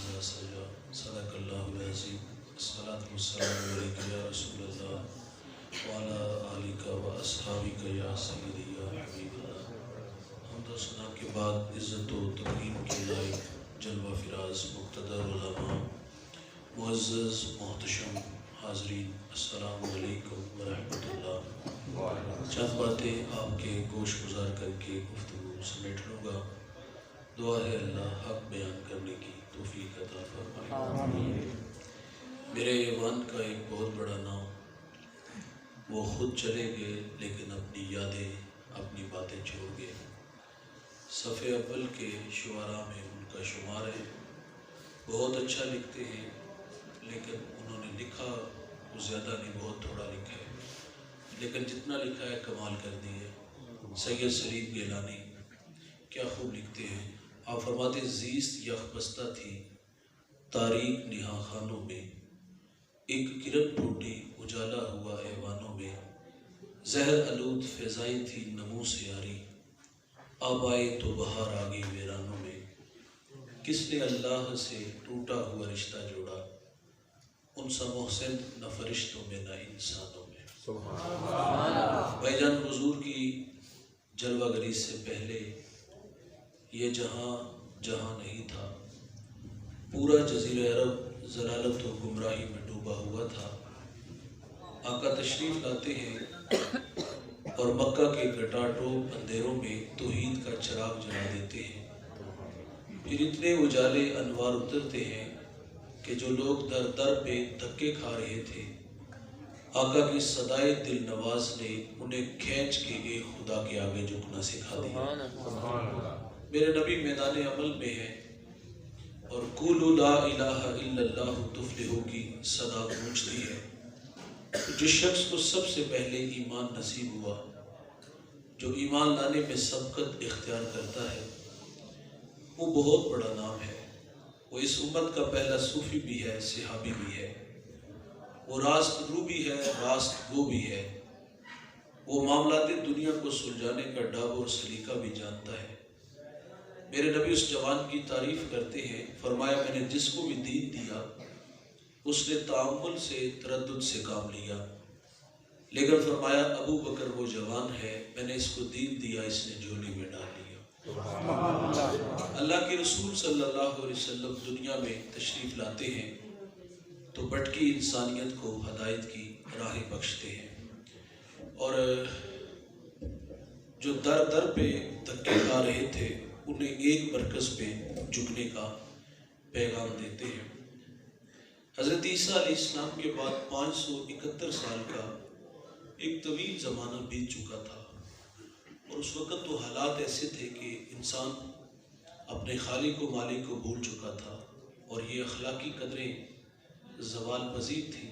إذا سجى صدق الله العظيم الصلاة والسلام عليك يا رسول الله وعلى آلك وأصحابك يا سيدي يا حبيب الله. حمد و ثنا کے بعد عزت و تکریم کے لائق جلوہ فراز مقتدر علماء معزز محتشم حاضرین، السلام علیکم ورحمۃ اللہ۔ چند باتیں آپ کے گوش گزار کر کے گفتگو سمیٹ لوں گا۔ دعا ہے اللہ حق بیان کرنے کی توفیق عطا فرمائے۔ میرے ایوان کا ایک بہت بڑا نام، وہ خود چلے گئے لیکن اپنی یادیں اپنی باتیں چھوڑ گئے۔ صفحے اول کے شعراء میں ان کا شمار ہے۔ بہت اچھا لکھتے ہیں لیکن انہوں نے لکھا وہ زیادہ نہیں، بہت تھوڑا لکھا ہے، لیکن جتنا لکھا ہے کمال کر دی ہے۔ سید سلیم گیلانی کیا خوب لکھتے ہیں۔ آپ فرماتے زیست یک بستہ تھی تاریک نہا خانوں میں، ایک کرن پھوٹی اجالا ہوا ایوانوں میں، زہر آلود فضائی تھی نمو سے یاری، اب آئے تو بہار آ گئی ویرانوں میں، کس نے اللہ سے ٹوٹا ہوا رشتہ جوڑا، ان سا محسن نہ فرشتوں میں نہ انسانوں میں۔ بھائی جان حضور کی جلوہ گری سے پہلے یہ جہاں جہاں نہیں تھا، پورا جزیرہ عرب ضلالت و گمراہی میں ڈوبا ہوا تھا۔ آقا تشریف لاتے ہیں اور مکہ کے گٹاٹوپ اندھیروں میں توحید کا چراغ جلا دیتے ہیں، پھر اتنے اجالے انوار اترتے ہیں کہ جو لوگ در در پہ دھکے کھا رہے تھے، آقا کی صدائے دل نواز نے انہیں کھینچ کے ایک خدا کے آگے جھکنا سکھا دیا۔ میرے نبی میدان عمل میں ہے اور قولوا لا الہ الا اللہ تفلحوا کی صدا گونجتی ہے۔ جس شخص کو سب سے پہلے ایمان نصیب ہوا، جو ایمان لانے میں سبقت اختیار کرتا ہے، وہ بہت بڑا نام ہے۔ وہ اس امت کا پہلا صوفی بھی ہے، صحابی بھی ہے، وہ راست رو بھی ہے، راست گو بھی ہے، وہ معاملات دنیا کو سلجھانے کا ڈاب اور سلیقہ بھی جانتا ہے۔ میرے نبی اس جوان کی تعریف کرتے ہیں، فرمایا میں نے جس کو بھی دین دیا اس نے تعامل سے تردد سے کام لیا، لیکن فرمایا ابو بکر وہ جوان ہے، میں نے اس کو دین دیا اس نے جھولی میں ڈال لیا۔ اللہ کے رسول صلی اللہ علیہ وسلم دنیا میں تشریف لاتے ہیں تو بھٹکی انسانیت کو ہدایت کی راہ بخشتے ہیں، اور جو در در پہ دھکے کھا رہے تھے انہیں ایک مرکز پہ جھکنے کا پیغام دیتے ہیں۔ حضرت عیسیٰ علیہ السلام کے بعد 571 سال کا ایک طویل زمانہ بیت چکا تھا، اور اس وقت تو حالات ایسے تھے کہ انسان اپنے خالق و مالک کو بھول چکا تھا، اور یہ اخلاقی قدریں زوال پذیر تھیں۔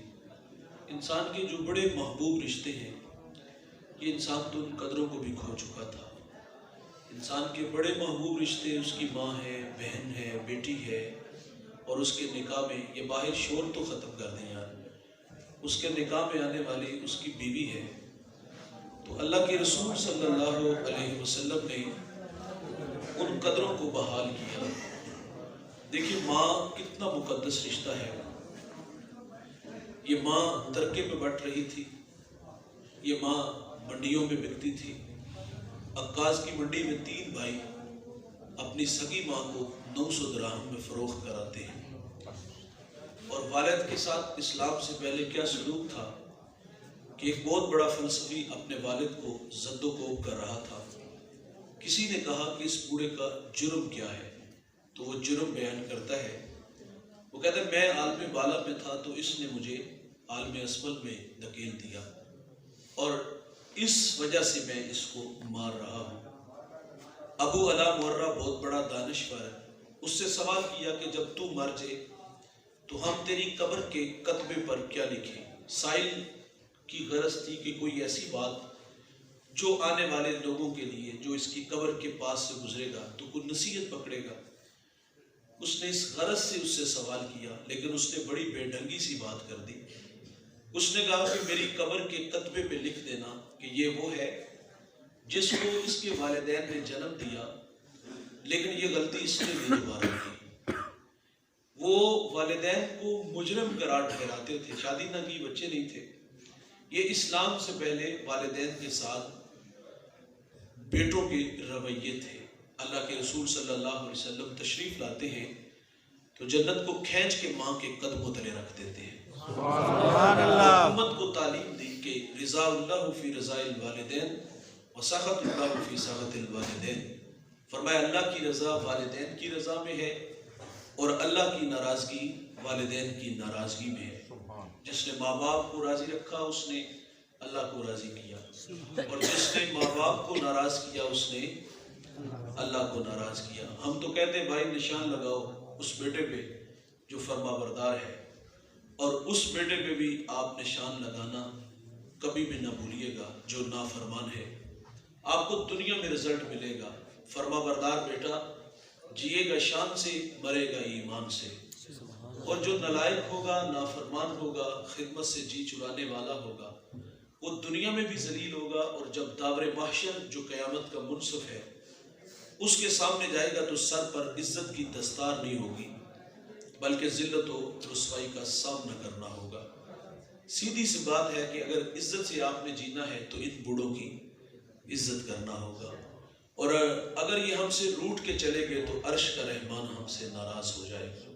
انسان کے جو بڑے محبوب رشتے ہیں، یہ انسان تو ان قدروں کو بھی کھو چکا تھا۔ انسان کے بڑے محبوب رشتے اس کی ماں ہے، بہن ہے، بیٹی ہے، اور اس کے نکاح میں یہ باہر شور تو ختم کر دیں یار، اس کے نکاح میں آنے والی اس کی بیوی ہے۔ تو اللہ کے رسول صلی اللہ علیہ وسلم نے ان قدروں کو بحال کیا۔ دیکھیے ماں کتنا مقدس رشتہ ہے۔ یہ ماں ترکے میں بٹ رہی تھی، یہ ماں منڈیوں میں بکتی تھی۔ عکاظ کی منڈی میں 3 بھائی اپنی سگی ماں کو 900 درہم میں فروخت کراتے ہیں، اور والد کے ساتھ اسلام سے پہلے کیا سلوک تھا کہ ایک بہت بڑا فلسفی اپنے والد کو زد و کوب کر رہا تھا۔ کسی نے کہا کہ اس بوڑھے کا جرم کیا ہے، تو وہ جرم بیان کرتا ہے، وہ کہتا ہے میں عالم بالا میں تھا تو اس نے مجھے عالم اسفل میں دھکیل دیا، اور اس وجہ سے میں اس کو مار رہا ہوں۔ ابو علا مرہ بہت بڑا دانشور ہے، اس سے سوال کیا کہ جب تو مر جائے تو ہم تیری قبر کے کتبے پر کیا لکھیں؟ سائل کی غرض تھی کہ کوئی ایسی بات جو آنے والے لوگوں کے لیے جو اس کی قبر کے پاس سے گزرے گا تو کوئی نصیحت پکڑے گا۔ اس نے اس غرض سے اس سے سوال کیا، لیکن اس نے بڑی بے ڈھنگی سی بات کر دی۔ اس نے کہا کہ میری قبر کے کتبے پہ لکھ دینا کہ یہ وہ ہے جس کو اس کے والدین نے جنم دیا، لیکن یہ غلطی اس نے بھی دوبارہ کی۔ وہ وہ والدین کو مجرم قرار ٹھہراتے تھے، شادی نہ کی، بچے نہیں تھے۔ یہ اسلام سے پہلے والدین کے ساتھ بیٹوں کے رویے تھے۔ اللہ کے رسول صلی اللہ علیہ وسلم تشریف لاتے ہیں تو جنت کو کھینچ کے ماں کے قدموں تلے رکھ دیتے ہیں۔ سبحان اللہ۔ امت کو تعلیم دی کہ رضا اللہ فی رضا الوالدین وسخط اللہ فی سخط الوالدین۔ فرمایا اللہ کی رضا والدین کی رضا میں ہے اور اللہ کی ناراضگی والدین کی ناراضگی میں ہے۔ جس نے ماں باپ کو راضی رکھا اس نے اللہ کو راضی کیا، اور جس نے ماں باپ کو ناراض کیا اس نے اللہ کو ناراض کیا۔ ہم تو کہتے ہیں بھائی نشان لگاؤ اس بیٹے پہ جو فرما بردار ہے، اور اس بیٹے پہ بھی آپ نشان لگانا کبھی بھی نہ بھولیے گا جو نافرمان ہے۔ آپ کو دنیا میں رزلٹ ملے گا، فرما بردار بیٹا جیے گا شان سے، مرے گا ایمان سے، اور جو نالائق ہوگا، نافرمان ہوگا، خدمت سے جی چرانے والا ہوگا، وہ دنیا میں بھی ذلیل ہوگا، اور جب داور محشر جو قیامت کا منصف ہے اس کے سامنے جائے گا تو سر پر عزت کی دستار نہیں ہوگی بلکہ ذلت و رسوائی کا سامنا کرنا ہوگا۔ سیدھی سی بات ہے کہ اگر عزت سے آپ نے جینا ہے تو ان بوڑھوں کی عزت کرنا ہوگا، اور اگر یہ ہم سے روٹ کے چلے گئے تو عرش کا رحمان ہم سے ناراض ہو جائے گا۔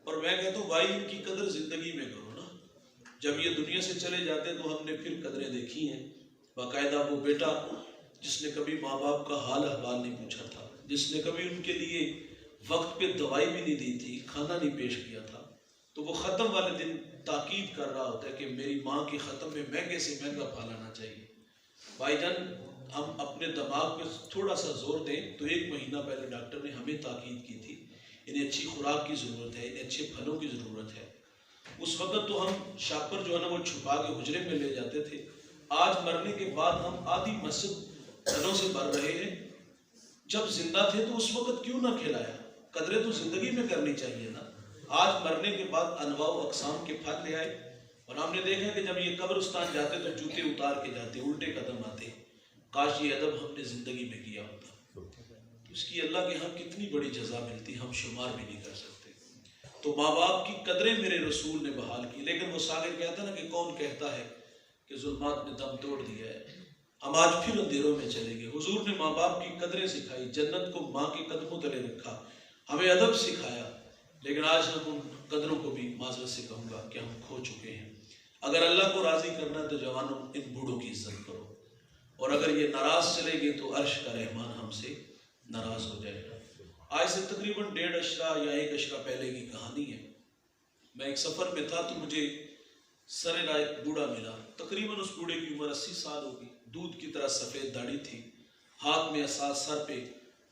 اور میں کہتا ہوں بھائی ان کی قدر زندگی میں کرو نا، جب یہ دنیا سے چلے جاتے تو ہم نے پھر قدریں دیکھی ہیں۔ باقاعدہ وہ بیٹا جس نے کبھی ماں باپ کا حال احوال نہیں پوچھا تھا، جس نے کبھی ان کے لیے وقت پہ دوائی بھی نہیں دی تھی، کھانا نہیں پیش کیا تھا، تو وہ ختم والے دن تاکید کر رہا ہوتا ہے کہ میری ماں کے ختم میں مہنگے سے مہنگا پھالانا چاہیے۔ بھائی جان ہم اپنے دماغ پہ تھوڑا سا زور دیں تو 1 مہینہ پہلے ڈاکٹر نے ہمیں تاکید کی تھی انہیں اچھی خوراک کی ضرورت ہے، انہیں اچھے پھلوں کی ضرورت ہے۔ اس وقت تو ہم شاپر جو ہے نا وہ چھپا کے حجرے میں لے جاتے تھے، آج مرنے کے بعد ہم آدھی مسجد پھلوں سے بھر رہے ہیں۔ جب زندہ تھے تو اس وقت کیوں نہ کھلایا؟ قدریں تو زندگی میں کرنی چاہیے نا۔ آج مرنے کے بعد انواع و اقسام کے پھل لے آئے، اور ہم نے دیکھا کہ جب یہ قبرستان جاتے تو جوتے اتار کے جاتے، الٹے قدم آتے۔ کاش یہ ادب ہم نے زندگی میں کیا ہوتا، اس کی اللہ کے ہاں کتنی بڑی جزا ملتی ہم شمار بھی نہیں کر سکتے۔ تو ماں باپ کی قدریں میرے رسول نے بحال کی، لیکن وہ ساغر کہتا نا کہ کون کہتا ہے کہ ظلمات نے دم توڑ دیا ہے، ہم آج پھر اندھیروں میں چلے گئے۔ حضور نے ماں باپ کی قدریں سکھائی، جنت کو ماں کے قدموں تلے رکھا، ہمیں ادب سکھایا، لیکن آج ہم ان قدروں کو بھی معذرت سے کہوں گا کہ ہم کھو چکے ہیں۔ اگر اللہ کو راضی کرنا ہے تو جوانوں ان بوڑھوں کی عزت کرو، اور اگر یہ ناراض چلے گئے تو عرش کا رحمان ہم سے ناراض ہو جائے گا۔ آج سے تقریباً 1.5 اشرہ یا 1 اشرہ پہلے کی کہانی ہے۔ میں ایک سفر میں تھا تو مجھے سر رائے بوڑھا ملا، تقریباً اس بوڑھے کی عمر 80 سال ہوگی، دودھ کی طرح سفید داڑھی تھی، ہاتھ میں اساس، سر پہ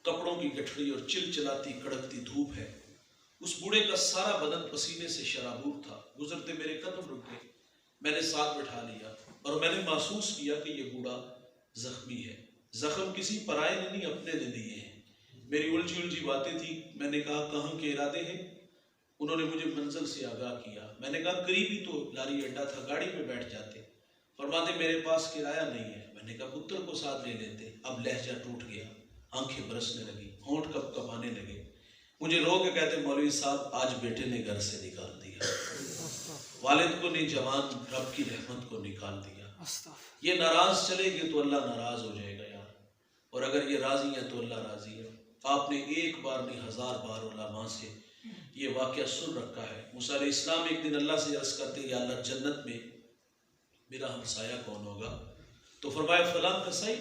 کپڑوں کی گٹھڑی اور چلچلاتی کڑکتی دھوپ ہے۔ اس بوڑھے کا سارا بدن پسینے سے شرابور تھا۔ گزرتے میرے قدم رک گئے، میں نے ساتھ بٹھا لیا اور میں نے محسوس کیا کہ یہ بوڑھا زخمی ہے۔ زخم کسی پرائے نے نہیں، اپنے نے دیے ہیں۔ میری الجھی باتیں تھی، میں نے کہا کہاں کے ارادے ہیں؟ انہوں نے مجھے منزل سے آگاہ کیا۔ میں نے کہا قریب ہی تو لاری اڈا تھا، گاڑی پہ بیٹھ جاتے۔ فرماتے میرے پاس کرایہ نہیں ہے۔ میں نے کہا پتر کو ساتھ لے لیتے۔ اب لہجہ ٹوٹ گیا، آنکھیں برسنے لگی، ہونٹ کپ کپانے لگے۔ مجھے رو کے کہتے مولوی صاحب آج بیٹے نے گھر سے نکال دیا، والد کو نہیں جوان رب کی رحمت کو نکال دیا۔ یہ ناراض چلے گے تو اللہ ناراض ہو جائے گا یار، اور اگر یہ راضی ہے تو اللہ راضی ہے۔ آپ نے 1 بار نہیں 1000 بار علماء سے یہ واقعہ سن رکھا ہے۔ موسیٰ علیہ السلام ایک دن اللہ سے عرض کرتے یا اللہ جنت میں میرا ہمسایہ کون ہوگا؟ تو فرمایا فلاں کسائی۔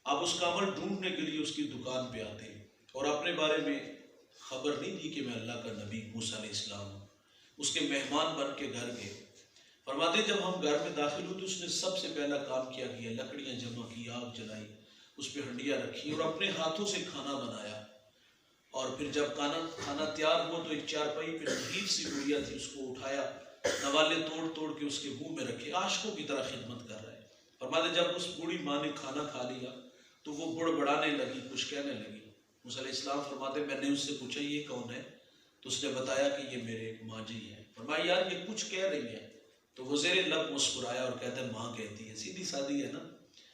آپ اس کا عمل ڈھونڈنے کے لیے اس کی دکان پہ آتے ہیں، اور اپنے بارے میں خبر نہیں دی کہ میں اللہ کا نبی موسیٰ علیہ السلام ہوں۔ اس کے مہمان بن کے گھر گئے۔ فرماتے جب ہم گھر میں داخل ہوئے تو اس نے سب سے پہلا کام کیا لکڑیاں جمع کی، آگ جلائی، اس پہ ہنڈیاں رکھی اور اپنے ہاتھوں سے کھانا بنایا۔ اور پھر جب کھانا تیار ہوا تو ایک چارپائی پہ نحیف سی گڑیا تھی، اس کو اٹھایا، نوالے توڑ توڑ کے اس کے منہ میں رکھے، عاشقوں کی طرح خدمت کر رہے۔ فرماتے جب اس بوڑھی ماں نے کھانا کھا لیا تو وہ بڑبڑانے لگی، کچھ کہنے لگی۔ موسیٰ علیہ السلام فرماتے میں نے اس سے پوچھا یہ کون ہے؟ تو اس نے بتایا کہ یہ میرے ماں جی ہیں۔ فرمایا یار یہ کچھ کہہ رہی ہے؟ تو وہ زیر لب مسکرایا اور کہتا ہے ماں کہتی ہے، سیدھی سادی ہے نا،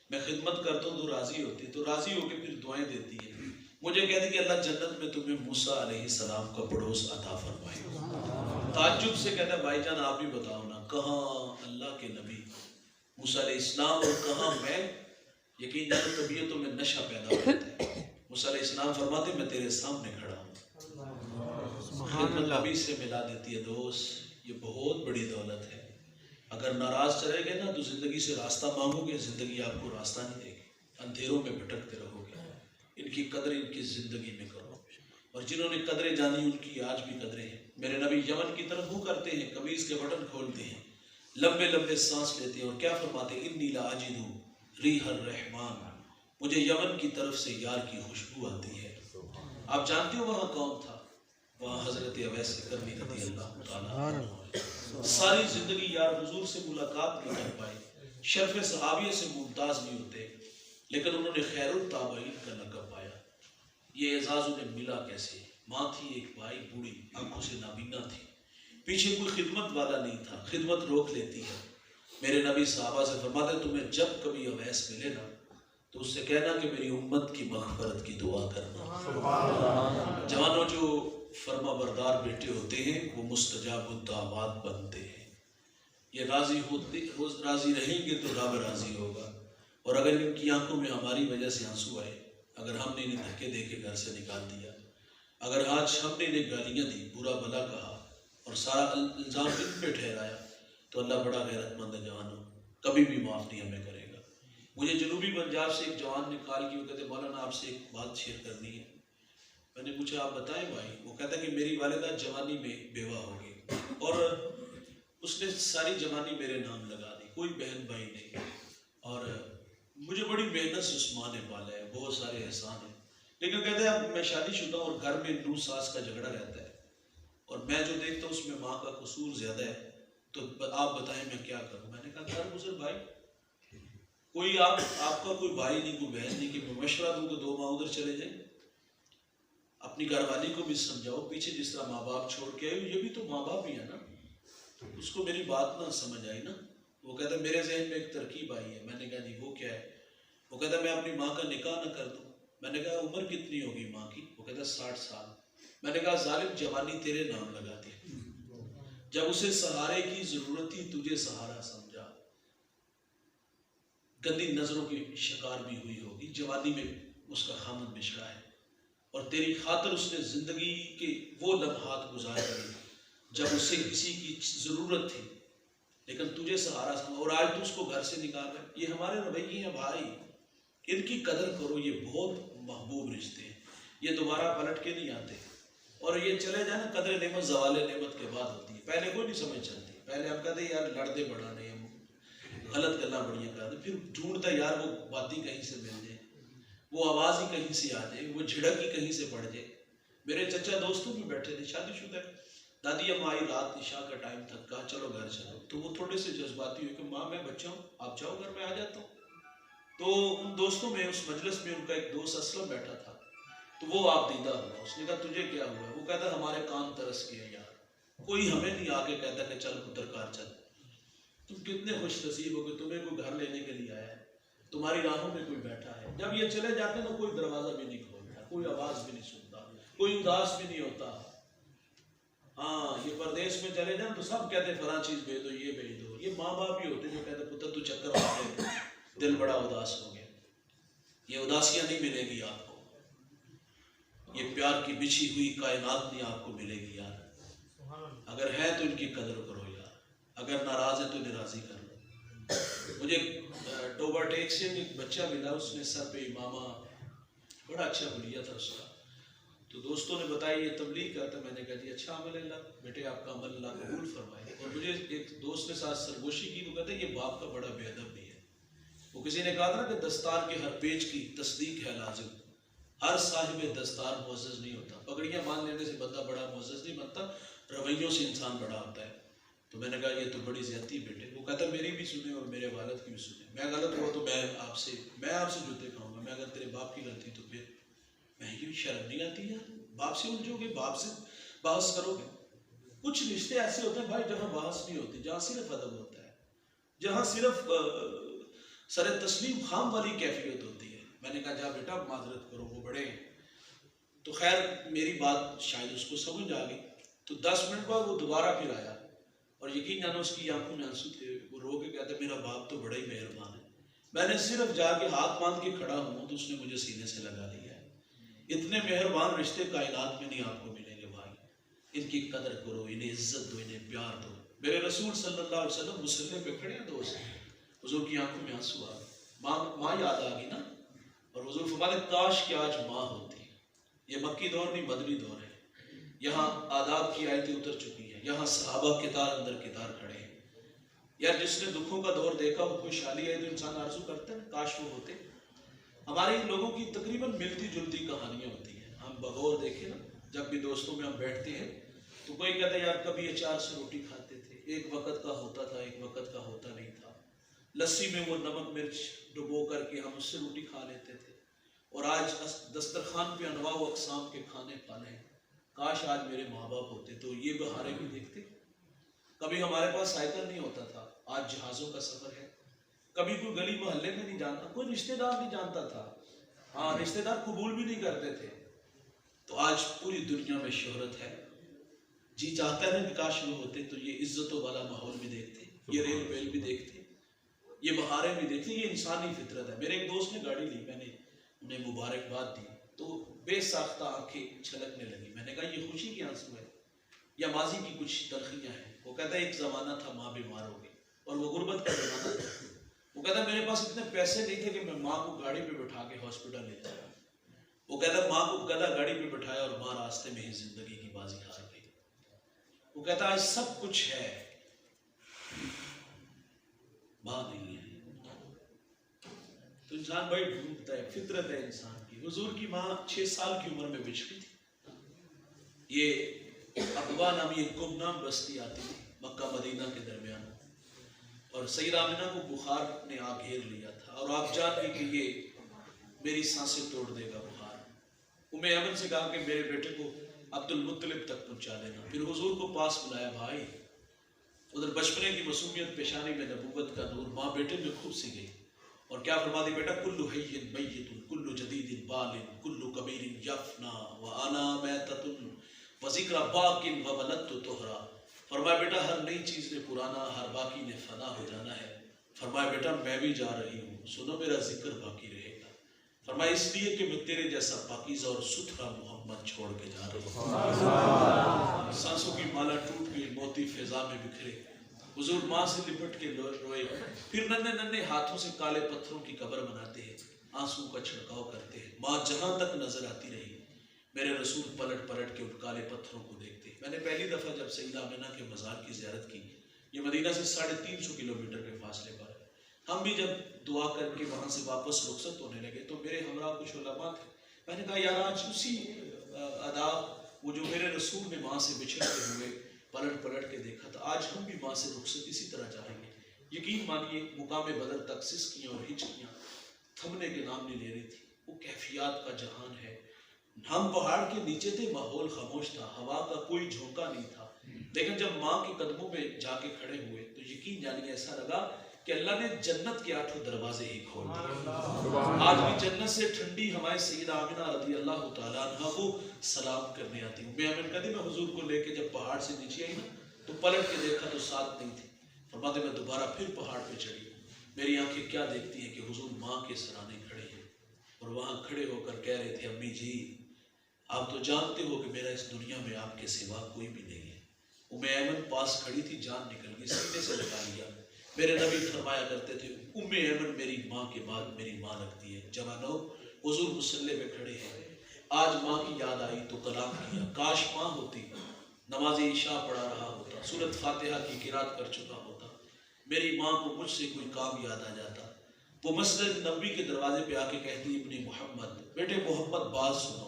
میں خدمت کرتا ہوں تو راضی ہوتی ہے، تو راضی ہو کے پھر دعائیں دیتی ہے۔ مجھے کہہ دی کہ اللہ جنت میں تمہیں موسیٰ علیہ السلام کا پڑوس عطا فرمائے. تعجب سے کہتا ہے بھائی جان آپ ہی بتاؤ نا کہاں اللہ کے نبی موسیٰ علیہ السلام اور کہاں میں. یقین جانو طبیعتوں میں نشہ پیدا ہوتا ہے. موسیٰ علیہ السلام فرماتے میں تیرے سامنے کھڑا ہوں. خدمت نبی سے ملا دیتی ہے دوست. یہ بہت بڑی دولت ہے. اگر ناراض چلے گئے نا تو زندگی سے راستہ مانگو گے, زندگی آپ کو راستہ نہیں دے گی, اندھیروں میں بھٹکتے رہو گے. ان کی قدر ان کی زندگی میں کرو, اور جنہوں نے قدریں جانی ان کی آج بھی قدریں ہیں. میرے نبی یمن کی طرف منہ کرتے ہیں, قمیض کے بٹن کھولتے ہیں, لمبے لمبے سانس لیتے ہیں اور کیا فرماتے ہیں انی لاجد ریح الرحمان, مجھے یمن کی طرف سے یار کی خوشبو آتی ہے. آپ جانتے ہو وہاں کون تھا؟ وہاں حضرت اویس کرنی رضی اللہ تعالیٰ. ساری زندگی یار حضور سے ملاقات نہیں کر پائے, شرف صحابیہ سے ممتاز نہیں ہوتے, لیکن انہوں نے خیر التابعین کا لقب پایا. یہ اعزاز انہیں ملا کیسے؟ ماں تھی ایک, بھائی بوڑھی آنکھوں سے نابینا تھی, پیچھے کوئی خدمت والا نہیں تھا, خدمت روک لیتی ہے. میرے نبی صحابہ سے فرماتے تمہیں جب کبھی اویس ملے نا تو اس سے کہنا کہ میری امت کی مغفرت کی دعا کرنا. جوانوں جو فرما بردار بیٹے ہوتے ہیں وہ مستجاب الدعوات بنتے ہیں. یہ راضی رہیں گے تو رب راضی ہوگا. اور اگر ان کی آنکھوں میں ہماری وجہ سے آنسو آئے, اگر ہم نے انہیں دھکے دے کے گھر سے نکال دیا, اگر آج ہم نے انہیں گالیاں دی, برا بھلا کہا اور سارا الزام ان پہ ٹھہرایا, تو اللہ بڑا غیرت مند ہے جوانوں, کبھی بھی معاف نہیں ہمیں کرے گا. مجھے جنوبی پنجاب سے ایک جوان نے کال کی, وہ کہتے مولانا آپ سے ایک بات شیئر کرنی ہے. میں نے پوچھا آپ بتائیں بھائی. وہ کہتا کہ میری والدہ جوانی میں بیوہ ہو گئی اور اس نے ساری جوانی میرے نام لگا دی, کوئی بہن بھائی نہیں, اور مجھے بڑی محنت سے اس ماں نے پالا ہے, بہت سارے احسان ہیں. لیکن کہتے ہیں اب میں شادی شدہ ہوں اور گھر میں نو ساس کا جھگڑا رہتا ہے, اور میں جو دیکھتا ہوں اس میں ماں کا قصور زیادہ ہے, تو آپ بتائیں میں کیا کروں. میں نے کہا گھر گزر بھائی, کوئی آپ کا کوئی بھائی نہیں, کوئی بہن نہیں کہ میں مشورہ دوں کہ دو ماں ادھر چلے جائیں. اپنی گھر والی کو بھی سمجھاؤ, پیچھے جس طرح ماں باپ چھوڑ کے آئے یہ بھی تو ماں باپ ہی ہے نا. اس کو میری بات نہ سمجھ آئی نا. وہ کہتا ہے میرے ذہن میں ایک ترکیب آئی ہے. میں نے کہا جی وہ کیا ہے؟ وہ کہتا ہے میں اپنی ماں کا نکاح نہ کر دوں. میں نے کہا عمر کتنی ہوگی ماں کی؟ وہ کہتا ہے 60 سال. میں نے کہا ظالم جوانی تیرے نام لگا دی, جب اسے سہارے کی ضرورت تھی تجھے سہارا سمجھا. گندی نظروں کی شکار بھی ہوئی ہوگی, جوانی میں اس کا خامد بچھڑا ہے, اور تیری خاطر اس نے زندگی کے وہ لمحات گزارے جب اسے کسی کی ضرورت تھی, لیکن تجھے سہارا سمجھا, اور آج تو اس کو گھر سے نکال رہا ہے. یہ ہمارے رویے ہیں بھائی, ان کی قدر کرو. یہ بہت محبوب رشتے ہیں, یہ دوبارہ پلٹ کے نہیں آتے, اور یہ چلے جائیں نا قدر نعمت زوال نعمت کے بعد ہوتی ہے. پہلے کوئی نہیں سمجھ چلتی. پہلے ہم کہتے ہیں یار لڑتے بڑا نہیں, ہم غلط گلا بڑیاں کرتے, پھر ڈھونڈتا یار وہ باتیں کہیں سے مل جائے, وہ آواز ہی کہیں سے آ جائے, وہ جھڑک ہی کہیں سے پڑ جائے. میرے چچا دوستوں میں بیٹھے تھے شادی شدہ, دادی ام آئی, رات عشاء کا ٹائم تھا, کہا چلو گھر چلو. تو وہ تھوڑے سے جذباتی ہوئے کہ ماں میں بچہ ہوں, آپ جاؤ گھر میں, آ جاتا ہوں. تو ان دوستوں میں اس مجلس میں ان کا ایک دوست اسلم بیٹھا تھا, تو وہ آپ دیدہ ہوا. اس نے کہا تجھے کیا ہوا؟ وہ کہتا ہمارے کان ترس گئے یار, کوئی ہمیں نہیں آ کے کہتا کہ چل پتر کار چل. تم کتنے خوش نصیب ہو کہ تمہیں کوئی گھر لینے کے لیے آیا ہے, تمہاری راہوں میں کوئی بیٹھا ہے. جب یہ چلے جاتے ہیں تو کوئی دروازہ بھی نہیں کھولتا, کوئی آواز بھی نہیں سنتا, کوئی اداس بھی نہیں ہوتا. ہاں یہ پردیس میں چلے جائیں تو سب کہتے ہیں فلاں چیز بھیج دو, یہ بھیج دو. یہ ماں باپ ہی ہوتے جو کہتے ہیں پتر تو چکر آتے, دل بڑا اداس ہو گیا. یہ اداسیاں نہیں ملے گی آپ کو, یہ پیار کی بچھی ہوئی کائنات نہیں آپ کو ملے گی یار. اگر ہے تو ان کی قدر کرو یار, اگر ناراض ہے تو انہیں راضی کر لو. مجھے ٹوبا ٹیک سے ایک بچہ ملا, اس نے سر پہ امامہ, بڑا اچھا بلیا تھا اس کا. تو دوستوں نے بتایا یہ تبلیغ کرتا. میں نے کہا جی اچھا عمل ہے, اللہ بیٹے آپ کا عمل اللہ قبول فرمائے. اور مجھے ایک دوست کے ساتھ سرگوشی کی, وہ کہتے ہیں یہ باپ کا بڑا بے ادب بھی ہے. وہ کسی نے کہا تھا کہ دستار کے ہر پیج کی تصدیق ہے لازم, ہر صاحب دستار معزز نہیں ہوتا. پگڑیاں باندھ لینے سے بندہ بڑا معزز نہیں بنتا, رویوں سے انسان بڑا ہوتا ہے. تو میں نے کہا یہ تو بڑی زیادتی بیٹے. وہ کہتا میری بھی سنیں اور میرے والد کی بھی سنیں. میں غلط ہوا تو میں آپ سے جوتے کھاؤں گا. میں اگر تیرے باپ کی غلطی تو پھر میں یہ شرم نہیں آتی یار, باپ سے الجھو گے, باپ سے بحث کرو گے. کچھ رشتے ایسے ہوتے ہیں بھائی جہاں بحث نہیں ہوتی, جہاں صرف ادب ہوتا ہے, جہاں صرف سر تسلیم خام والی کیفیت ہوتی ہے. میں نے کہا جا بیٹا معذرت کرو, وہ بڑے ہیں. تو خیر میری بات شاید اس کو سمجھ آ گئی. تو 10 منٹ بعد وہ دوبارہ پھر آیا اور یقین جانا اس کی آنکھوں میں آنسو تھے. وہ رو کے کہتا میرا باپ تو بڑا ہی مہربان ہے. میں نے صرف جا کے ہاتھ باندھ کے کھڑا ہوں تو اس نے مجھے سینے سے لگا لیا ہے. اتنے مہربان رشتے کائنات میں نہیں آپ کو ملیں گے بھائی. ان کی قدر کرو, انہیں عزت دو, انہیں پیار دو. میرے رسول صلی اللہ علیہ وسلم مصلی پہ کھڑے ہیں دوست, حضور کی آنکھوں میں آنسو آ گئے. ماں یاد آ گئی نا. اور حضور فرماتے کاش کہ آج ماں ہوتی. یہ مکی دور نہیں مدنی دور ہے. یہاں آداب کی آیتیں اتر چکی ہیں, یہاں صحابہ کتار اندر کتار کھڑے ہیں. یار جس نے دکھوں کا دور دیکھا وہ خوشحالی آئی تو انسان آرزو کرتا ہے کاش وہ ہوتے. ہمارے لوگوں کی تقریباً ملتی جلتی کہانیاں ہوتی ہیں. ہم بغور دیکھیں نا, جب بھی دوستوں میں ہم بیٹھتے ہیں تو کوئی کہتا ہے یار کبھی اچار سے روٹی کھاتے تھے, ایک وقت کا ہوتا تھا, ایک وقت کا ہوتا نہیں تھا. لسی میں وہ نمک مرچ ڈبو کر کے ہم اس سے روٹی کھا لیتے تھے. اور آج دسترخوان پہ انواع و اقسام کے کھانے پالے ہیں. کاش آج میرے ماں باپ ہوتے تو یہ بہاریں بھی دیکھتے. کبھی ہمارے پاس سائیکل نہیں ہوتا تھا, آج جہازوں کا سفر ہے. کبھی کوئی گلی محلے میں نہیں جانتا, کوئی رشتہ دار نہیں جانتا تھا. ہاں رشتہ دار قبول بھی نہیں کرتے تھے. تو آج پوری دنیا میں شہرت ہے. جی چاہتا ہے نا کہ کاش وہ ہوتے تو یہ عزتوں والا ماحول بھی دیکھتے, یہ ریل ویل بھی دیکھتے, یہ بہاریں بھی دیکھتے. یہ انسانی فطرت ہے. میرے ایک دوست نے گاڑی لی, میں نے انہیں مبارکباد دی تو بے ساختہ آنکھیں چھلکنے لگی. میں نے کہا یہ خوشی کے آنسو ہے یا ماضی کی کچھ تلخیاں ہیں؟ وہ کہتا ہے ایک زمانہ تھا ماں بیمار ہو گئی اور وہ غربت کا زمانہ تھا. وہ کہتا ہے میرے پاس اتنے پیسے نہیں تھے کہ میں ماں کو گاڑی پہ بٹھا کے ہاسپٹل لے جاؤں. وہ کہتا ہے ماں کو گدھا گاڑی پہ بٹھایا اور ماں راستے میں ہی زندگی کی بازی ہار گئی. وہ کہتا ہے آج سب کچھ ہے, ماں نہیں ہے. تو انسان بھائی ڈھونڈتا ہے, فطرت ہے انسان کی. حضور کی ماں 6 سال کی عمر میں بچھڑی تھی. یہ اقبا نامی ایک گمنام بستی آتی تھی مکہ مدینہ کے درمیان, اور سیدہ آمنہ کو بخار نے آ گھیر لیا تھا اور آپ جان گئی کہ یہ میری سانسیں توڑ دے گا بخار. ایمن سے کہا کہ میرے بیٹے کو عبد المطلب تک پہنچا دینا. پھر حضور کو پاس بلایا. بھائی ادھر بچپنے کی معصومیت, پیشانی میں نبوت کا نور. ماں بیٹے میں خوب سی گئی اور کیا فرما دی, بیٹا کلو حی میت کلو جدید بال کلو کبیر یفنا وانا میتۃ وذکر باق وولدت طہرا. فرمایا بیٹا ہر نئی چیز نے پرانا, ہر باقی نے فنا ہو جانا ہے. فرمایا بیٹا میں بھی جا رہی ہوں, سنو میرا ذکر باقی رہے گا. فرمایا اس لیے کہ میں تیرے جیسا پاکیزہ اور ستھرا محمد چھوڑ کے جا رہی ہوں. سانسوں کی مالا ٹوٹ گئی, موتی فضا میں بکھرے. حضور ماں سے لپٹ کے روئے, پھر ننھے ننھے ہاتھوں سے کالے پتھروں کی قبر بناتے ہیں, آنسو کا چھڑکاؤ کرتے ہیں. ماں جہاں تک نظر آتی رہی. میرے رسول پلٹ پلٹ کے ان کالے پتھروں کو دیکھتے. میں نے پہلی دفعہ جب سیدہ آمنہ کے مزار کی زیارت کی, یہ مدینہ سے 350 کلومیٹر کے فاصلے پر, ہم بھی جب دعا کر کے وہاں سے واپس رخصت ہونے لگے تو میرے ہمراہ کچھ علماء تھے. میں نے کہا یار آج اسی آداب وہ جو میرے رسول نے ماں سے بچھڑتے ہوئے پلٹ پلٹ کے دیکھا تھا, آج ہم بھی ماں سے رخصت اسی طرح چاہیں گے. یقین مانیے مقام بدر تک سسکیاں اور ہچکیاں تھمنے کے نام نہیں لے رہی تھی. وہ کیفیات کا جہان ہے. ہم پہاڑ کے نیچے تھے, ماحول خاموش تھا, ہوا کا کوئی جھونکا نہیں تھا. لیکن جب ماں کے قدموں پہ جا کے کھڑے ہوئے تو یقین جانیے ایسا لگا کہ اللہ نے جنت کے 8 دروازے ہی کھول دیے. آج بھی جنت سے ٹھنڈی ہوائیں سیدہ آمنہ رضی اللہ تعالیٰ عنہ کو سلام کرنے آتی. ایمن کہتی میں حضور کو لے کے جب پہاڑ سے نیچے آئی نا تو پلٹ کے دیکھا تو ساتھ نہیں تھی. فرماتے میں دوبارہ پھر پہاڑ پہ چڑھی. میری آنکھیں کیا دیکھتی ہیں کہ حضور ماں کے سرانے کھڑے ہیں اور وہاں کھڑے ہو کر کہہ رہے تھے امی جی آپ تو جانتے ہو کہ میرا اس دنیا میں آپ کے سوا کوئی بھی نہیں ہے. ایمن پاس کھڑی تھی, جان نکل گئی, سینے سے لگا لیا. میرے نبی فرمایا کرتے تھے ایمن میری ماں کے بعد میری ماں لگتی ہے. جوانوں حضور مصلی پہ کھڑے ہیں, آج ماں کی یاد آئی تو کلام کیا. کاش ماں ہوتی, نماز عشاء پڑھا رہا ہوتا, سورۃ فاتحہ کی قرات کر چکا ہوتا, میری ماں کو مجھ سے کوئی کام یاد آ جاتا. وہ مسجد نبوی کے دروازے پہ آ کے کہتی ابن محمد, بیٹے محمد بات سنو.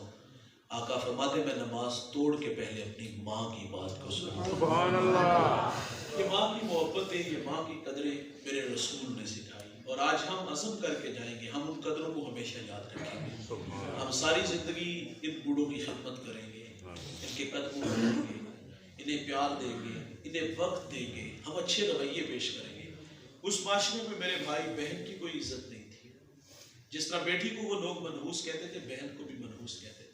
آقا فرماتے میں نماز توڑ کے پہلے اپنی ماں کی بات کو سنتا. سبحان اللہ. یہ ماں کی محبتیں, یہ ماں کی قدریں میرے رسول نے سکھائی اور آج ہم عزم کر کے جائیں گے, ہم ان قدروں کو ہمیشہ یاد رکھیں گے. ہم ساری زندگی ان بوڑھوں کی خدمت کریں گے, ان کے قدموں کو دیں گے, انہیں پیار دیں گے, انہیں وقت دیں گے, ہم اچھے رویے پیش کریں گے. اس معاشرے میں میرے بھائی بہن کی کوئی عزت نہیں تھی. جس طرح بیٹی کو وہ لوگ منحوس کہتے تھے, بہن کو بھی منحوس کہتے تھے.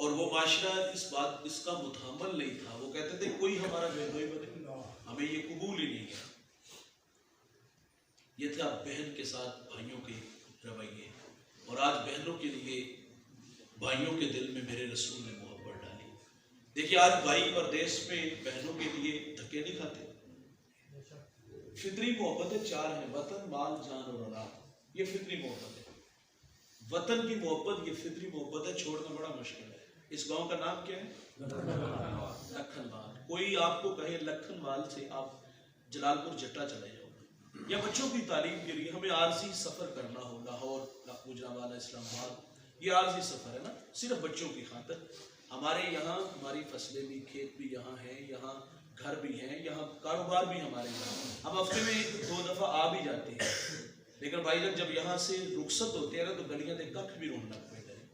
اور وہ معاشرہ اس کا متحمل نہیں تھا. وہ کہتے تھے کوئی ہمارا بہنوئی بنے، ہمیں یہ قبول ہی نہیں ہے. یہ تھا بہن کے ساتھ بھائیوں کے رویے. اور آج بہنوں کے لیے بھائیوں کے دل میں میرے رسول نے محبت ڈالی. دیکھیے آج بھائی پردیس میں بہنوں کے لیے دھکے نہیں کھاتے. فطری محبتیں 4 ہیں: وطن، مال، جان اور اولاد. یہ فطری محبت ہے. وطن کی محبت یہ فطری محبت ہے، چھوڑنا بڑا مشکل ہے. اس گاؤں کا نام کیا ہے؟ لکھن وال. کوئی آپ کو کہے لکھن وال سے آپ جلال پور جٹا چلے جاؤ، یا بچوں کی تعلیم کے لیے ہمیں عارضی سفر کرنا ہو، لاہور، گوجرانوالہ، اسلام آباد، یہ عارضی سفر ہے نا، صرف بچوں کی خاطر. ہمارے یہاں ہماری فصلیں بھی، کھیت بھی یہاں ہیں، یہاں گھر بھی ہیں، یہاں کاروبار بھی ہمارے یہاں. ہم ہفتے میں 2 دفعہ آ بھی جاتے ہیں. لیکن بھائی جب یہاں سے رخصت ہوتے ہیں نا تو گلیاں دے ککھ بھی رونے لگ پڑتے ہیں.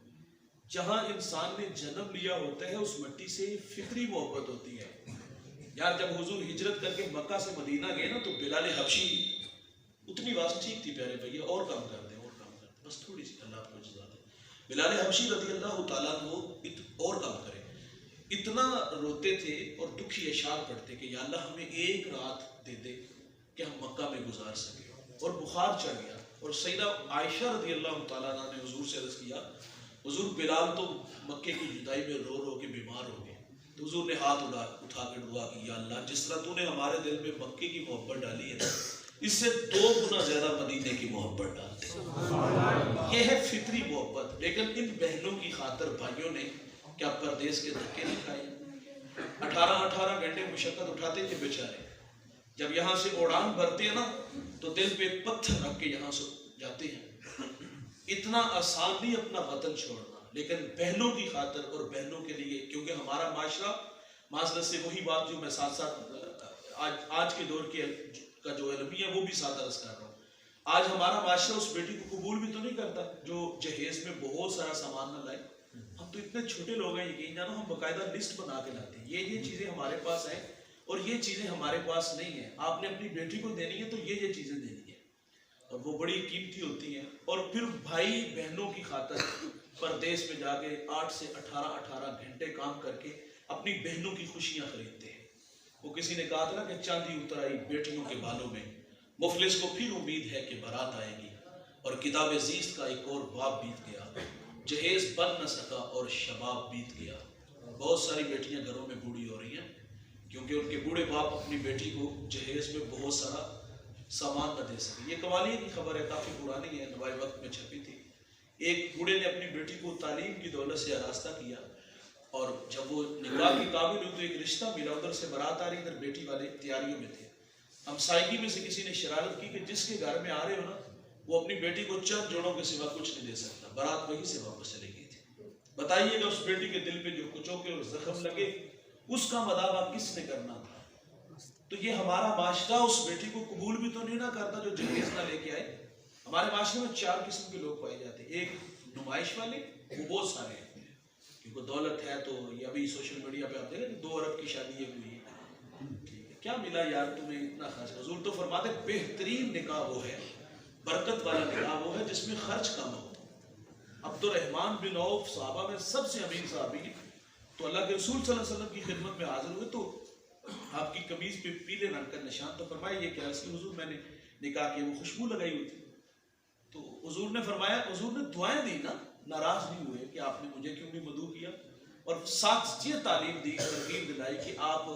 جہاں انسان نے جنم لیا ہوتا ہے اس مٹی سے فطری محبت ہوتی ہے. یار جب حضور ہجرت کر کے مکہ سے مدینہ گئے نا تو بلال حبشی، اتنی بات ٹھیک تھی پیارے بھیا، اور کام کر دیں، اور کام کر دیں، بس تھوڑی سی اللہ آپ کو جزا دے. بلال حبشی رضی اللہ تعالیٰ وہ اور کام کرے، اتنا روتے تھے اور دکھی اشعار پڑھتے کہ یا اللہ ہمیں ایک رات دے دے کہ ہم مکہ میں گزار سکیں. اور بخار چڑھ گیا. اور سیدہ عائشہ رضی اللہ تعالیٰ عنہ نے حضور سے عرض کیا، حضور بلال تو مکے کی جدائی میں رو رو کے بیمار ہو گئے. تو حضور نے ہاتھ اٹھا کے دعا کی، یا اللہ جس طرح تو نے ہمارے دل میں مکے کی محبت ڈالی ہے اس سے 2 گنا زیادہ مدینے کی محبت ڈالتے. یہ ہے فطری محبت. لیکن ان بہنوں کی خاطر بھائیوں نے کیا پردیس کے دھکے نہیں کھائے؟ 18 گھنٹے مشقت اٹھاتے تھے بیچارے. جب یہاں سے اڑان بھرتے ہیں نا تو دل پہ پتھر رکھ کے یہاں سے جاتے ہیں. اتنا آسان نہیں اپنا وطن چھوڑنا، لیکن بہنوں کی خاطر اور بہنوں کے لیے، کیونکہ ہمارا معاشرہ معذرت سے وہی بات جو میں ساتھ ساتھ آج کے دور کا جو علمی ہے وہ بھی ساتھ عرض کر رہا ہوں. آج ہمارا معاشرہ اس بیٹی کو قبول بھی تو نہیں کرتا جو جہیز میں بہت سارا سامان نہ لائے. ہم تو اتنے چھوٹے لوگ ہیں، یقین جانو ہم باقاعدہ لسٹ بنا کے لاتے ہیں، یہ چیزیں ہمارے پاس ہیں اور یہ چیزیں ہمارے پاس نہیں ہیں. آپ نے اپنی بیٹی کو دینی ہے تو یہ چیزیں دینی ہیں اور وہ بڑی قیمتی ہوتی ہیں. اور پھر بھائی بہنوں کی خاطر پردیس میں جا کے 8 سے 18 گھنٹے کام کر کے اپنی بہنوں کی خوشیاں خریدتے ہیں. وہ کسی نے کہا تھا نا کہ چاندی اتر آئی بیٹیوں کے بالوں میں، مفلس کو پھر امید ہے کہ بارات آئے گی، اور کتاب عزیز کا ایک اور باب بیت گیا، جہیز بن نہ سکا اور شباب بیت گیا. بہت ساری بیٹیاں گھروں میں بوڑھی ہو رہی ہیں کیونکہ ان کے بوڑھے باپ اپنی بیٹی کو جہیز میں بہت سارا سامان نہ دے سکے. یہ کمالیے کی خبر ہے، کافی پرانی ہے، نوائے وقت میں چھپی تھی. ایک بوڑھے نے اپنی بیٹی کو تعلیم کی دولت سے آراستہ کیا، اور جب وہ نکاح کے قابل ہوئی تو ایک رشتہ ملا. ادھر سے بارات آ رہی، ادھر بیٹی والے تیاریوں میں تھے. ہمسائیگی میں سے کسی نے شرارت کی کہ جس کے گھر میں آ رہے ہو نا وہ اپنی بیٹی کو چند جوڑوں کے سوا کچھ نہیں دے سکتا. بارات وہیں سے واپس چلی گئی تھی. بتائیے گا اس بیٹی کے دل پہ جو کچوں کے اور زخم لگے اس کا مداوع کس نے کرنا تھا؟ تو یہ ہمارا معاشرہ اس بیٹی کو قبول بھی تو نہیں نہ کرتا جو جہیز نہ لے کے آئے. ہمارے معاشرے میں 4 قسم کے لوگ پائے جاتے ہیں. ایک نمائش والے، وہ بہت سارے ہیں کیونکہ دولت ہے. تو یہ ابھی سوشل میڈیا پہ آپ دیکھ رہے ہیں 2 ارب کی شادی یہ ہوئی ہے، کیا ملا یار تمہیں اتنا خرچ؟ حضور تو فرماتے بہترین نکاح وہ ہے، برکت والا نکاح وہ ہے جس میں خرچ کم ہو. عبد الرحمن بن عوف صحابہ میں سب سے امیر صحابی، تو اللہ کے رسول صلی اللہ علیہ وسلم کی خدمت میں حاضر ہوئے تو آپ کی قمیض پہ پیلے رنگ کا نشان. تو فرمایا یہ کیا؟ اس کی حضور میں نے نکاح کیا، وہ خوشبو لگائی ہوئی تھی. تو حضور نے فرمایا، حضور نے دعائیں دی نا، ناراض نہیں ہوئے کہ آپ نے مجھے کیوں نہیں مدعو کیا. اور ساتھ یہ تعلیم دی، ترغیب دلائی کہ آپ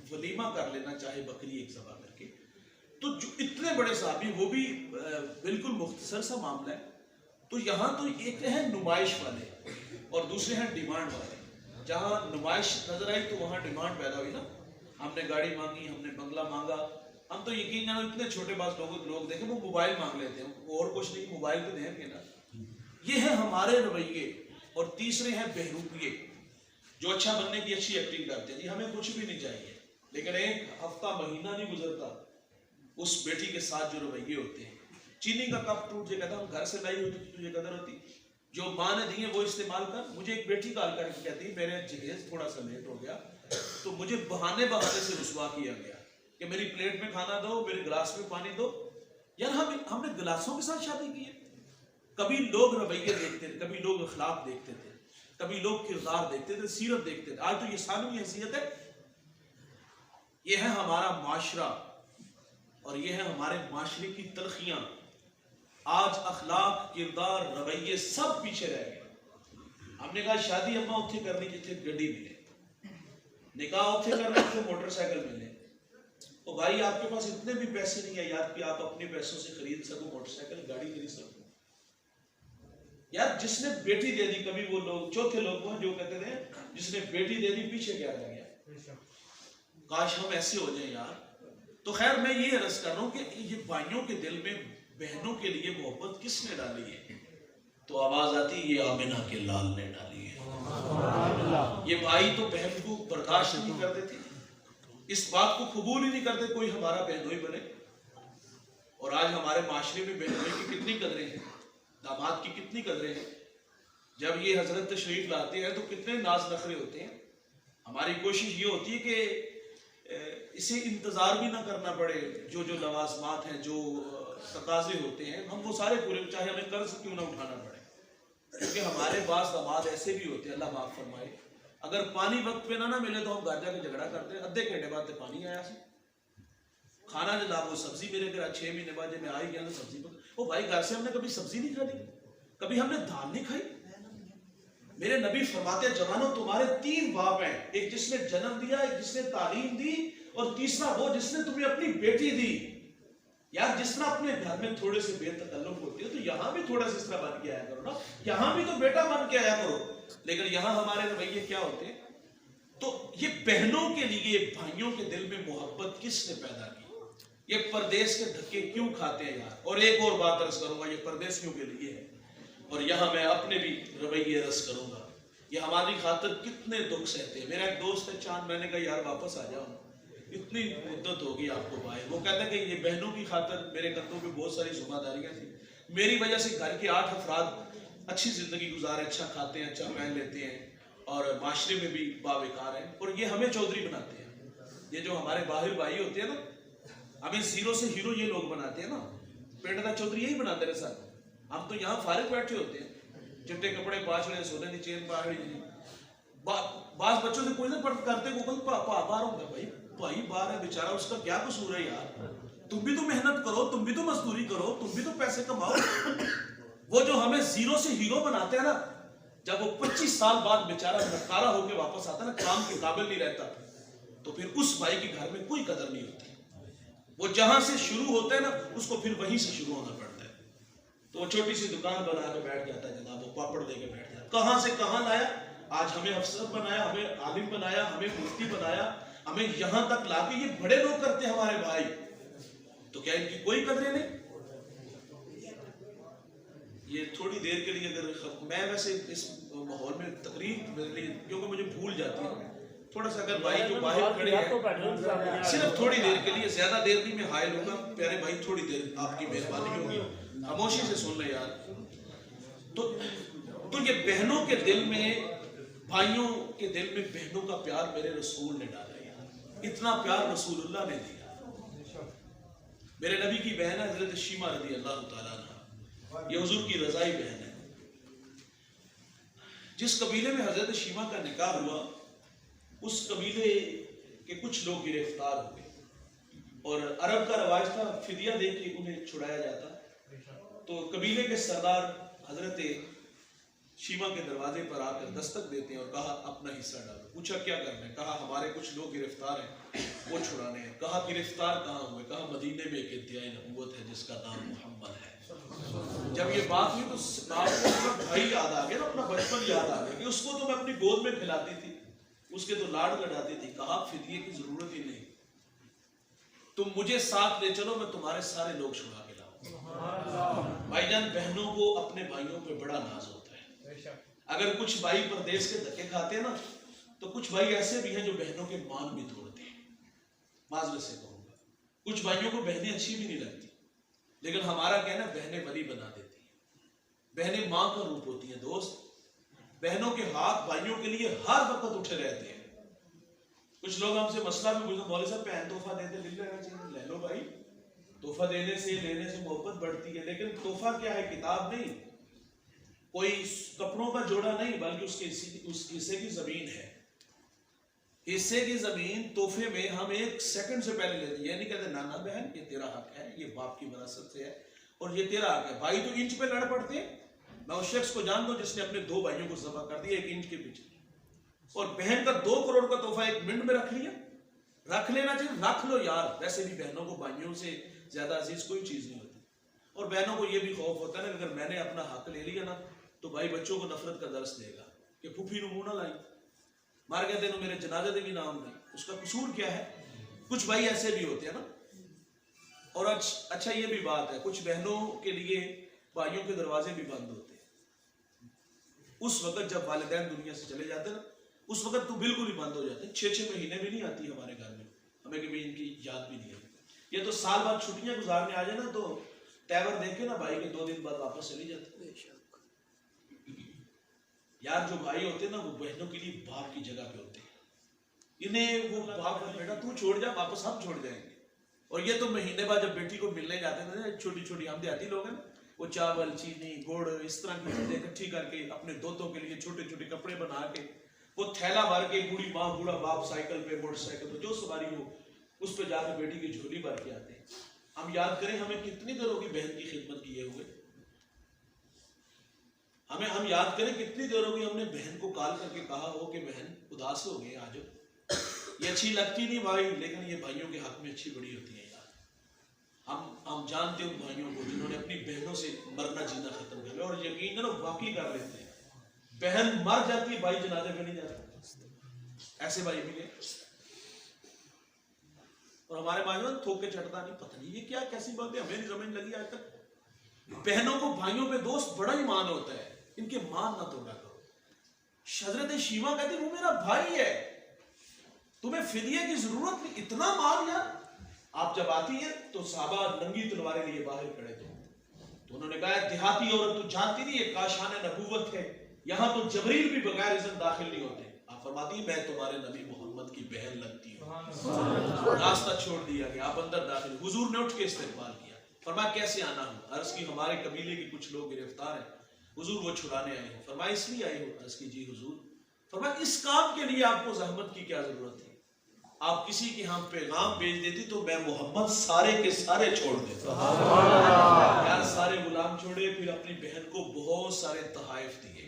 ولیمہ کر لینا چاہے بکری ایک ذبح کر کے. تو جو اتنے بڑے صحابی، وہ بھی بالکل مختصر سا معاملہ ہے. تو یہاں تو ایک ہے نمائش والے اور دوسرے ہیں ڈیمانڈ والے. جہاں نمائش نظر آئی تو وہاں ڈیمانڈ پیدا ہوئی نا، ہم نے گاڑی مانگی، ہم نے بنگلہ مانگا. ہم تو یقین جانو اتنے چھوٹے باز لوگ دیکھیں وہ موبائل مانگ لیتے ہیں، اور کچھ نہیں، موبائل تو دیں گے نا. یہ ہے ہمارے رویے. اور تیسرے ہیں بہروپیے، جو اچھا بننے کی اچھی ایکٹنگ کرتے ہیں. جی ہمیں کچھ بھی نہیں چاہیے، لیکن ایک ہفتہ مہینہ نہیں گزرتا اس بیٹی کے ساتھ جو رویے ہوتے ہیں. چینی کا کپ ٹوٹ جائے گا، ہم گھر سے لائی ہوتی تجھے قدر ہوتی، جو ماں نے دی ہے وہ استعمال کر. مجھے ایک بیٹی کال کر کے کہتی ہے میرے جہیز تھوڑا سا لیٹ ہو گیا تو مجھے بہانے سے رسوا کیا گیا کہ میری پلیٹ میں کھانا دو، میرے گلاس میں پانی دو. یار ہم نے گلاسوں کے ساتھ شادی کی ہے. کبھی لوگ رویے دیکھتے تھے، کبھی لوگ اخلاق دیکھتے تھے. کبھی لوگ کردار دیکھتے تھے، سیرت دیکھتے تھے. آج تو یہ ثانوی حیثیت ہے. یہ ہے ہمارا معاشرہ اور یہ ہے ہمارے معاشرے کی تلخیاں. آج اخلاق، کردار، رویے سب پیچھے رہ گئے. ہم نے کہا شادی اما اتھے کرنی جتھے گڈی ملے، نکاح اتھے کرنا جتھے موٹر سائیکل ملے. تو بھائی آپ کے پاس اتنے بھی پیسے نہیں ہیں یار کہ آپ اپنے پیسوں سے خرید سکو موٹر سائیکل، گاڑی خرید سکو. یار جس نے بیٹی دے دی، کبھی وہ لوگ چوتھے لوگ ہیں جو کہتے تھے جس نے بیٹی دے دی پیچھے کیا رہ گیا. کاش ہم ایسے ہو جائیں یار. تو خیر میں یہ عرض کر رہا ہوں کہ یہ بھائیوں کے دل میں بہنوں کے لیے محبت کس نے ڈالی ہے؟ تو آواز آتی یہ آمنہ کے لال نے ڈالی ہے. یہ بھائی تو بہن کو برداشت نہیں کرتے تھے، اس بات کو قبول ہی نہیں کرتے کوئی ہمارا بہنوئی بنے. اور آج ہمارے معاشرے میں بہنوئی کی کتنی قدریں ہیں، داماد کی کتنی قدریں ہیں. جب یہ حضرت تشریف لاتے ہیں تو کتنے ناز نخرے ہوتے ہیں. ہماری کوشش یہ ہوتی ہے کہ اسے انتظار بھی نہ کرنا پڑے. جو لوازمات ہیں، جو تقاضے ہوتے ہیں، ہم وہ سارے پورے، چاہے ہمیں قرض کیوں نہ اٹھانا پڑے. کیونکہ ہمارے بعض داماد ایسے بھی ہوتے ہیں، اللہ معاف فرمائے، اگر پانی وقت پہ نہ ملے تو ہم گھر جا کے جھگڑا کرتے ہیں. ادھے گھنٹے بعد پانی آیا سی، کھانا جناب وہ سبزی میرے گھر 6 مہینے بعد جب میں آئی گیا تو سبزی وہ بھائی گھر سے ہم نے کبھی سبزی نہیں کھائی، کبھی ہم نے دال نہیں کھائی. میرے نبی فرماتے ہیں جوانوں تمہارے 3 باپ ہیں، ایک جس نے جنم دیا، ایک جس نے تعلیم دی، اور تیسرا وہ جس نے تمہیں اپنی بیٹی دی. یار جس طرح اپنے گھر میں تھوڑے سے بے تکلف ہوتی ہے تو یہاں بھی تھوڑا سا اس طرح بن کے آیا کرو نا. یہاں بھی تو بیٹا بن کے آیا کرو. لیکن یہاں ہمارے رویے کیا ہوتے ہیں؟ تو یہ بہنوں کے لیے بھائیوں کے دل میں محبت کس نے پیدا کی؟ یہ پردیس کے دھکے کیوں کھاتے ہیں یار؟ اور ایک اور بات عرض کروں گا، یہ پردیسیوں کے لیے ہے، اور یہاں میں اپنے بھی رویے عرض کروں گا. یہ ہماری خاطر کتنے دکھ سہتے ہیں. میرا ایک دوست ہے چاند، میں نے کہا یار واپس آ جاؤ، اتنی مدت ہوگی آپ کو بھائی. وہ کہتا ہے کہ یہ بہنوں کی خاطر میرے کندھوں پہ بہت ساری ذمہ داریاں تھیں. میری وجہ سے گھر کے 8 افراد اچھی زندگی گزارے، اچھا کھاتے ہیں، اچھا پہن لیتے ہیں، اور معاشرے میں بھی باوقار ہیں. اور یہ ہمیں چودھری بناتے ہیں. یہ جو ہمارے باہر بھائی ہوتے ہیں نا، ہمیں زیرو سے ہیرو یہ لوگ بناتے ہیں نا. پنڈ کا چودھری یہی بناتے ہیں سر. ہم تو یہاں فارغ بیٹھے ہوتے ہیں، چٹے کپڑے پاش رہے، سونے کی چین پاڑی. بعض بچوں سے کوئی نہ کرتے کو باہر ہوتا ہے، بھائی باہر ہے بیچارہ، اس کا کیا قصور ہے یار؟ تم بھی تو محنت کرو، تم بھی تو مزدوری کرو، تم بھی تو پیسے کماؤ. وہ جو ہمیں زیرو سے ہیرو بناتے ہیں نا، جب وہ 25 سال بعد بیچارہ نکارا ہو کے واپس آتا ہے نا، کام کے قابل نہیں رہتا، تو پھر اس بھائی کے گھر میں کوئی قدر نہیں ہوتی. وہ جہاں سے شروع ہوتا ہے نا، اس کو پھر وہیں سے شروع ہونا پڑتا ہے. تو وہ چھوٹی سی دکان بنا کے بیٹھ جاتا ہے جناب، وہ پاپڑ دے کے بیٹھ جاتا ہے. کہاں سے کہاں لایا؟ آج ہمیں افسر بنایا، ہمیں عالم بنایا، ہمیں مفتی بنایا، ہمیں یہاں تک لا کے یہ بڑے لوگ کرتے ہیں ہمارے بھائی. تو کیا ان کی کوئی قدریں نہیں؟ یہ تھوڑی دیر کے لیے اگر میں ویسے اس ماحول میں تقریر میرے لیے کیونکہ مجھے بھول جاتی ہے تھوڑا سا، اگر بھائی جو باہر کھڑے ہیں صرف تھوڑی دیر کے لیے، زیادہ دیر نہیں میں حائل ہوں گا. پیارے بھائی تھوڑی دیر آپ کی مہربانی ہوگی، خاموشی سے سن لیں یار. تو یہ بہنوں کے دل میں، بھائیوں کے دل میں بہنوں کا پیار میرے رسول نے ڈالا یار. اتنا پیار رسول اللہ نے دیا. میرے نبی کی بہن ہے حضرت شیمہ رضی اللہ تعالیٰ عنہ، یہ حضور کی رضائی بہن ہے. جس قبیلے میں حضرت شیمہ کا نکاح ہوا، اس قبیلے کے کچھ لوگ گرفتار ہوئے، اور عرب کا رواج تھا فدیہ دے کے انہیں چھڑایا جاتا. تو قبیلے کے سردار حضرت شیمہ کے دروازے پر آ کر دستک دیتے ہیں اور کہا اپنا حصہ ڈالو. پوچھا کیا کرنا ہے؟ کہا ہمارے کچھ لوگ گرفتار ہیں، وہ چھڑانے ہیں. کہا گرفتار کہاں ہوئے؟ کہا مدینے میں ایک ادعائے نبوت ہے جس کا نام محمد ہے. جب یہ بات ہوئی تو آپ کو اپنا بھائی یاد آ گیا نا، اپنا بچپن یاد آ گیا کہ اس کو تو میں اپنی گود میں کھلاتی تھی، اس کے تو لاڈ لڑاتی تھی. کہا فدیے کی ضرورت ہی نہیں، تم مجھے ساتھ لے چلو، میں تمہارے سارے لوگ چھڑا کے لاؤں. بھائی جان، بہنوں کو اپنے بھائیوں پہ بڑا ناز ہوتا ہے. اگر کچھ بھائی پردیس کے دھکے کھاتے ہیں نا، تو کچھ بھائی ایسے بھی ہیں جو بہنوں کے مان بھی توڑتے ہیں. معذرت سے کہوں گا، کچھ بھائیوں کو بہنیں اچھی بھی نہیں لگتی، لیکن ہمارا کہنا بہنیں ولی بنا دیتی ہیں. بہنیں ماں کا روپ ہوتی ہیں دوست. بہنوں کے ہاتھ بھائیوں کے لیے ہر وقت اٹھے رہتے ہیں. کچھ لوگ ہم سے مسئلہ بھی پوچھتے، مولوی صاحب بہن تحفہ دیتے، لے لینا چاہیے. لے لو بھائی، تحفہ دینے سے لینے سے محبت بڑھتی ہے. لیکن تحفہ کیا ہے؟ کتاب نہیں. کوئی کپڑوں کا جوڑا نہیں بلکہ اس حصے کی زمین ہے. حصے کی زمین تحفے میں ہم 1 سیکنڈ سے پہلے لیتے ہیں. یہ نہیں کہتے نانا بہن یہ تیرا حق ہے, یہ باپ کی وراثت سے ہے اور یہ تیرا حق ہے. بھائی تو انچ پہ لڑ پڑتے ہیں. میں اس شخص کو جانتا ہوں جس نے اپنے 2 بھائیوں کو ذبح کر دیا 1 انچ کے پیچھے, اور بہن کا 2 کروڑ کا تحفہ 1 منٹ میں رکھ لیا. رکھ لینا چاہیے, رکھ لو یار. ویسے بھی بہنوں کو بھائیوں سے زیادہ عزیز کوئی چیز نہیں ہوتی. اور بہنوں کو یہ بھی خوف ہوتا ہے نا اگر میں نے اپنا حق لے لیا نا تو بھائی بچوں کو نفرت کا درس دے گا کہ پھوپھی نو منہ نہ لائی, مار کہتے ہیں میرے جنازے دے بھی نام نہیں. اس کا قصور کیا ہے؟ کچھ بھائی ایسے بھی ہوتے ہیں نا. اور اچھا یہ بھی بات ہے, کچھ بہنوں کے لیے بھائیوں کے دروازے بھی بند ہوتے ہیں. اس وقت جب والدین دنیا سے چلے جاتے ہیں نا اس وقت تو بالکل ہی بند ہو جاتے ہیں. 6 مہینے بھی نہیں آتی ہمارے گھر میں, ہمیں کبھی ان کی یاد بھی نہیں ہے. یہ تو سال بعد چھٹیاں گزارنے آ جائے نا تو تیور دیکھ کے نا بھائی کے 2 دن بعد واپس چلی جاتے. یار جو بھائی ہوتے ہیں نا وہ بہنوں کے لیے باپ کی جگہ پہ ہوتے ہیں. انہیں وہ باپ کا بیٹا تو چھوڑ جا, واپس ہم چھوڑ جائیں گے. اور یہ تو مہینے بعد جب بیٹی کو ملنے جاتے ہیں نا, چھوٹی چھوٹی ہم دیہاتی لوگ ہیں نا, وہ چاول چینی گڑ اس طرح کی چیزیں اکٹھی کر کے اپنے دوتوں کے لیے چھوٹے چھوٹے کپڑے بنا کے وہ تھیلا بھر کے بوڑھی ماں بوڑھا باپ سائیکل پہ موٹر سائیکل پہ جو سواری ہو اس پہ جا کے بیٹی کی جھولی بھر کے آتے ہیں. ہم یاد کریں ہمیں کتنی دیر ہوگی بہن کی خدمت کیے ہوئے. ہم یاد کریں کتنی دیر ہوگی ہم نے بہن کو کال کر کے کہا ہو کہ بہن اداس ہو گئے آج, یہ اچھی لگتی نہیں بھائی لیکن یہ بھائیوں کے حق میں اچھی بڑی ہوتی ہے یار. ہم جانتے ہیں ان بھائیوں کو جنہوں نے اپنی بہنوں سے مرنا جینا ختم کر لیا, اور یقیناً واقعی کر لیتے ہیں. بہن مر جاتی بھائی جنازے پہ نہیں جاتا. ایسے بھائی ملے اور ہمارے ماں تھوک کے چڑھتا نہیں, پتہ نہیں یہ کیا کیسی بات ہے ہمیں نہیں سمجھ لگی آج تک. بہنوں کو بھائیوں پہ دوست بڑا ہی مان ہوتا ہے, ان کے مان نہ توڑا کرو. حضرت شیما کہتی وہ میرا بھائی ہے, تمہیں فدیے کی ضرورت نہیں, اتنا مال یار. آپ جب آتی ہیں تو صحابہ ننگی تلواریں لیے باہر کھڑے تھے, تو انہوں نے کہا دیہاتی عورت تو جانتی نہیں یہ کاشان نبوت ہے, یہاں تو جبریل بھی بغیر اذن داخل نہیں ہوتے. آپ فرماتی ہیں میں تمہارے نبی محمد کی بہن لگتی ہوں. راستہ چھوڑ دیا کہ آپ اندر داخل. حضور نے اٹھ کے استقبال کیا, فرمایا کیسے آنا ہوں؟ عرض کی ہمارے قبیلے کے کچھ لوگ گرفتار ہیں حضور, وہ چھڑانے آئے ہوں. فرمایا اس لیے آئے ہو؟ عرض کی جی حضور. فرمایا اس کام کے لیے آپ کو زحمت کی کیا ضرورت ہے؟ آپ کسی کے ہاں پیغام بھیج دیتی تو میں محمد سارے کے سارے چھوڑ دیتا. یار سارے غلام چھوڑے, پھر اپنی بہن کو بہت سارے تحائف دیے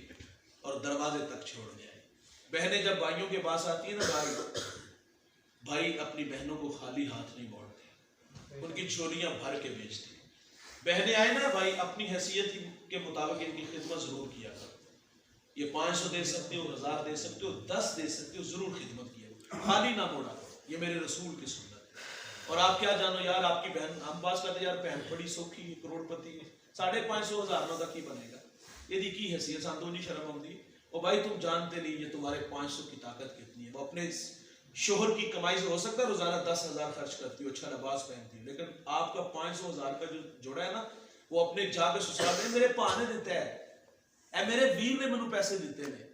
اور دروازے تک چھوڑ گئے. بہنیں جب بھائیوں کے پاس آتی ہیں نا بھائی اپنی بہنوں کو خالی ہاتھ نہیں موڑتے, ان کی جھولیاں بھر کے بیچتے. بہنیں آئے نا بھائی اپنی حیثیت کے مطابق ان کی خدمت ضرور کیا کرو. یہ 500 دے سکتے ہو, 1000 دے سکتے ہو, 10 دے سکتے ہو, ضرور خدمت کیا کرو, خالی نہ موڑا کرو. یہ میرے رسول کی سنت ہے. اور آپ کیا جانو یار آپ کی بہن, ہم بات کرتے یار بہن بڑی سوکھی کروڑ پتی ہے, 550 ہزار کا کی بنے گا, یہ کی حیثیت سان تو نہیں شرم آتی. اور بھائی تم جانتے نہیں یہ تمہارے 500 کی طاقت کتنی ہے. وہ اپنے شوہر کی کمائی سے ہو سکتا ہے روزانہ 10,000 خرچ کرتی ہو, اچھا لباس پہنتی ہو, لیکن آپ کا 500,000 کا جو جوڑا ہے نا وہ اپنے جا کے سسرال میں میرے پانے دیتا ہے, اے میرے ویر نے مجھے پیسے دیتے ہیں.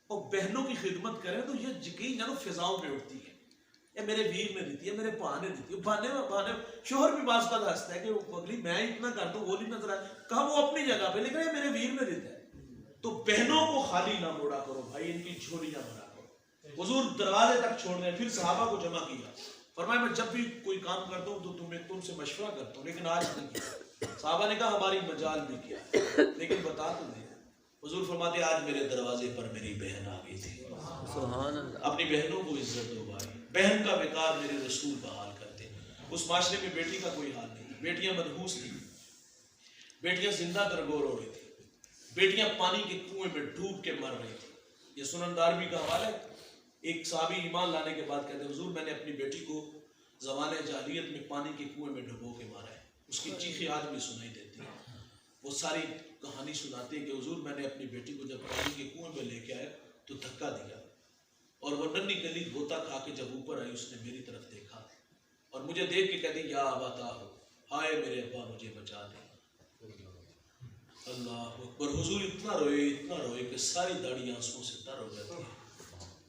اور بہنوں کی خدمت کریں تو یہ یقین جانو فضاؤں پہ اٹھتی ہے. اے میرے ویر نے دیتی ہے, میرے پانے دیتی ہے. بہانے شوہر بھی بعض کا ہنستا ہے کہ وہ پگلی میں اتنا کر دوں وہ نہیں نظر آئے, کہا وہ اپنی جگہ پہ, لیکن میرے ویر نے دیتا ہے. تو بہنوں کو خالی نہ موڑا کرو بھائی, ان کی جھولیاں بھرا کرو. حضور دروازے تک چھوڑ دیں. پھر صحابہ کو جمع کیا, فرمایا میں جب بھی کوئی کام کرتا ہوں تو تم سے مشورہ کرتا ہوں, لیکن آج نہیں کیا. صحابہ نے کہا ہماری مجال بھی کیا, لیکن بتا تو دے. حضور فرماتے آج میرے دروازے پر میری بہن آ گئی تھی. سبحان اللہ. اپنی بہنوں کو عزت دو بھائی, بہن کا وقار میرے رسول بحال کرتے. اس معاشرے میں بیٹی کا کوئی حال نہیں, بیٹیاں منحوس تھیں, بیٹیاں زندہ درگور ہو رہی تھی, بیٹیاں پانی کے کنویں میں ڈوب کے مر رہی تھی. یہ سنن دارمی کا حوالہ ہے. ایک صحابی ایمان لانے کے بعد کہتے ہیں حضور میں نے اپنی بیٹی کو زمانے جاہلیت میں پانی کے کنویں میں ڈبو کے مارا ہے. اس کی چیخیں آج بھی سنائی دیتی ہیں. وہ ساری کہانی سناتے ہیں کہ حضور میں نے اپنی بیٹی کو جب پانی کے کنویں میں لے کے آیا تو دھکا دیا, اور وہ ننھی کلی غوطہ کھا کے جب اوپر آئی اس نے میری طرف دیکھا اور مجھے دیکھ کے کہتی یا ابا ہو, ہائے میرے ابا مجھے بچا دے. اللہ اکبر. حضور اتنا روئے کہ ساری داڑھی آنسوں سے تر ہو جاتی ہے.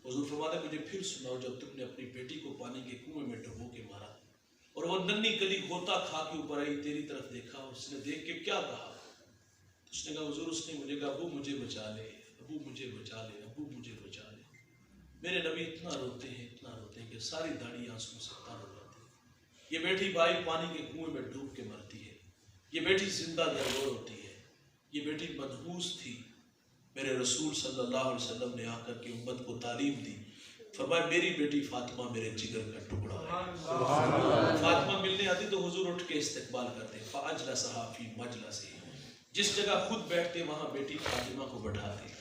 حضور فرماتے مجھے پھر سناؤ جب تم نے اپنی بیٹی کو پانی کے کنویں میں ڈبو کے مارا اور وہ ننھی کلی غوطہ کھا کے اوپر آئی, تیری طرف دیکھا, اور اس نے دیکھ کے کیا کہا؟ اس اس نے کہا حضور، اس نے مجھے کہا ابو مجھے بچا لے، ابو مجھے بچا لے، ابو مجھے بچا لے۔ میرے نبی اتنا روتے ہیں کہ ساری داڑھی آنسوں سے تر ہو جاتی ہے۔ یہ بیٹی بائی پانی کے کنویں میں ڈوب کے مرتی ہے، یہ بیٹی زندہ درگور ہوتی ہے، یہ بیٹی منحوس تھی۔ میرے رسول صلی اللہ علیہ وسلم نے آ کر کے امت کو تعلیم دی، فرمایا میری بیٹی فاطمہ میرے جگر کا ٹکڑا ہے۔ فاطمہ ملنے آتی تو حضور اٹھ کے استقبال کرتے، فاجلسھا فی مجلسہ، جس جگہ خود بیٹھتے وہاں بیٹی فاطمہ کو بٹھاتے۔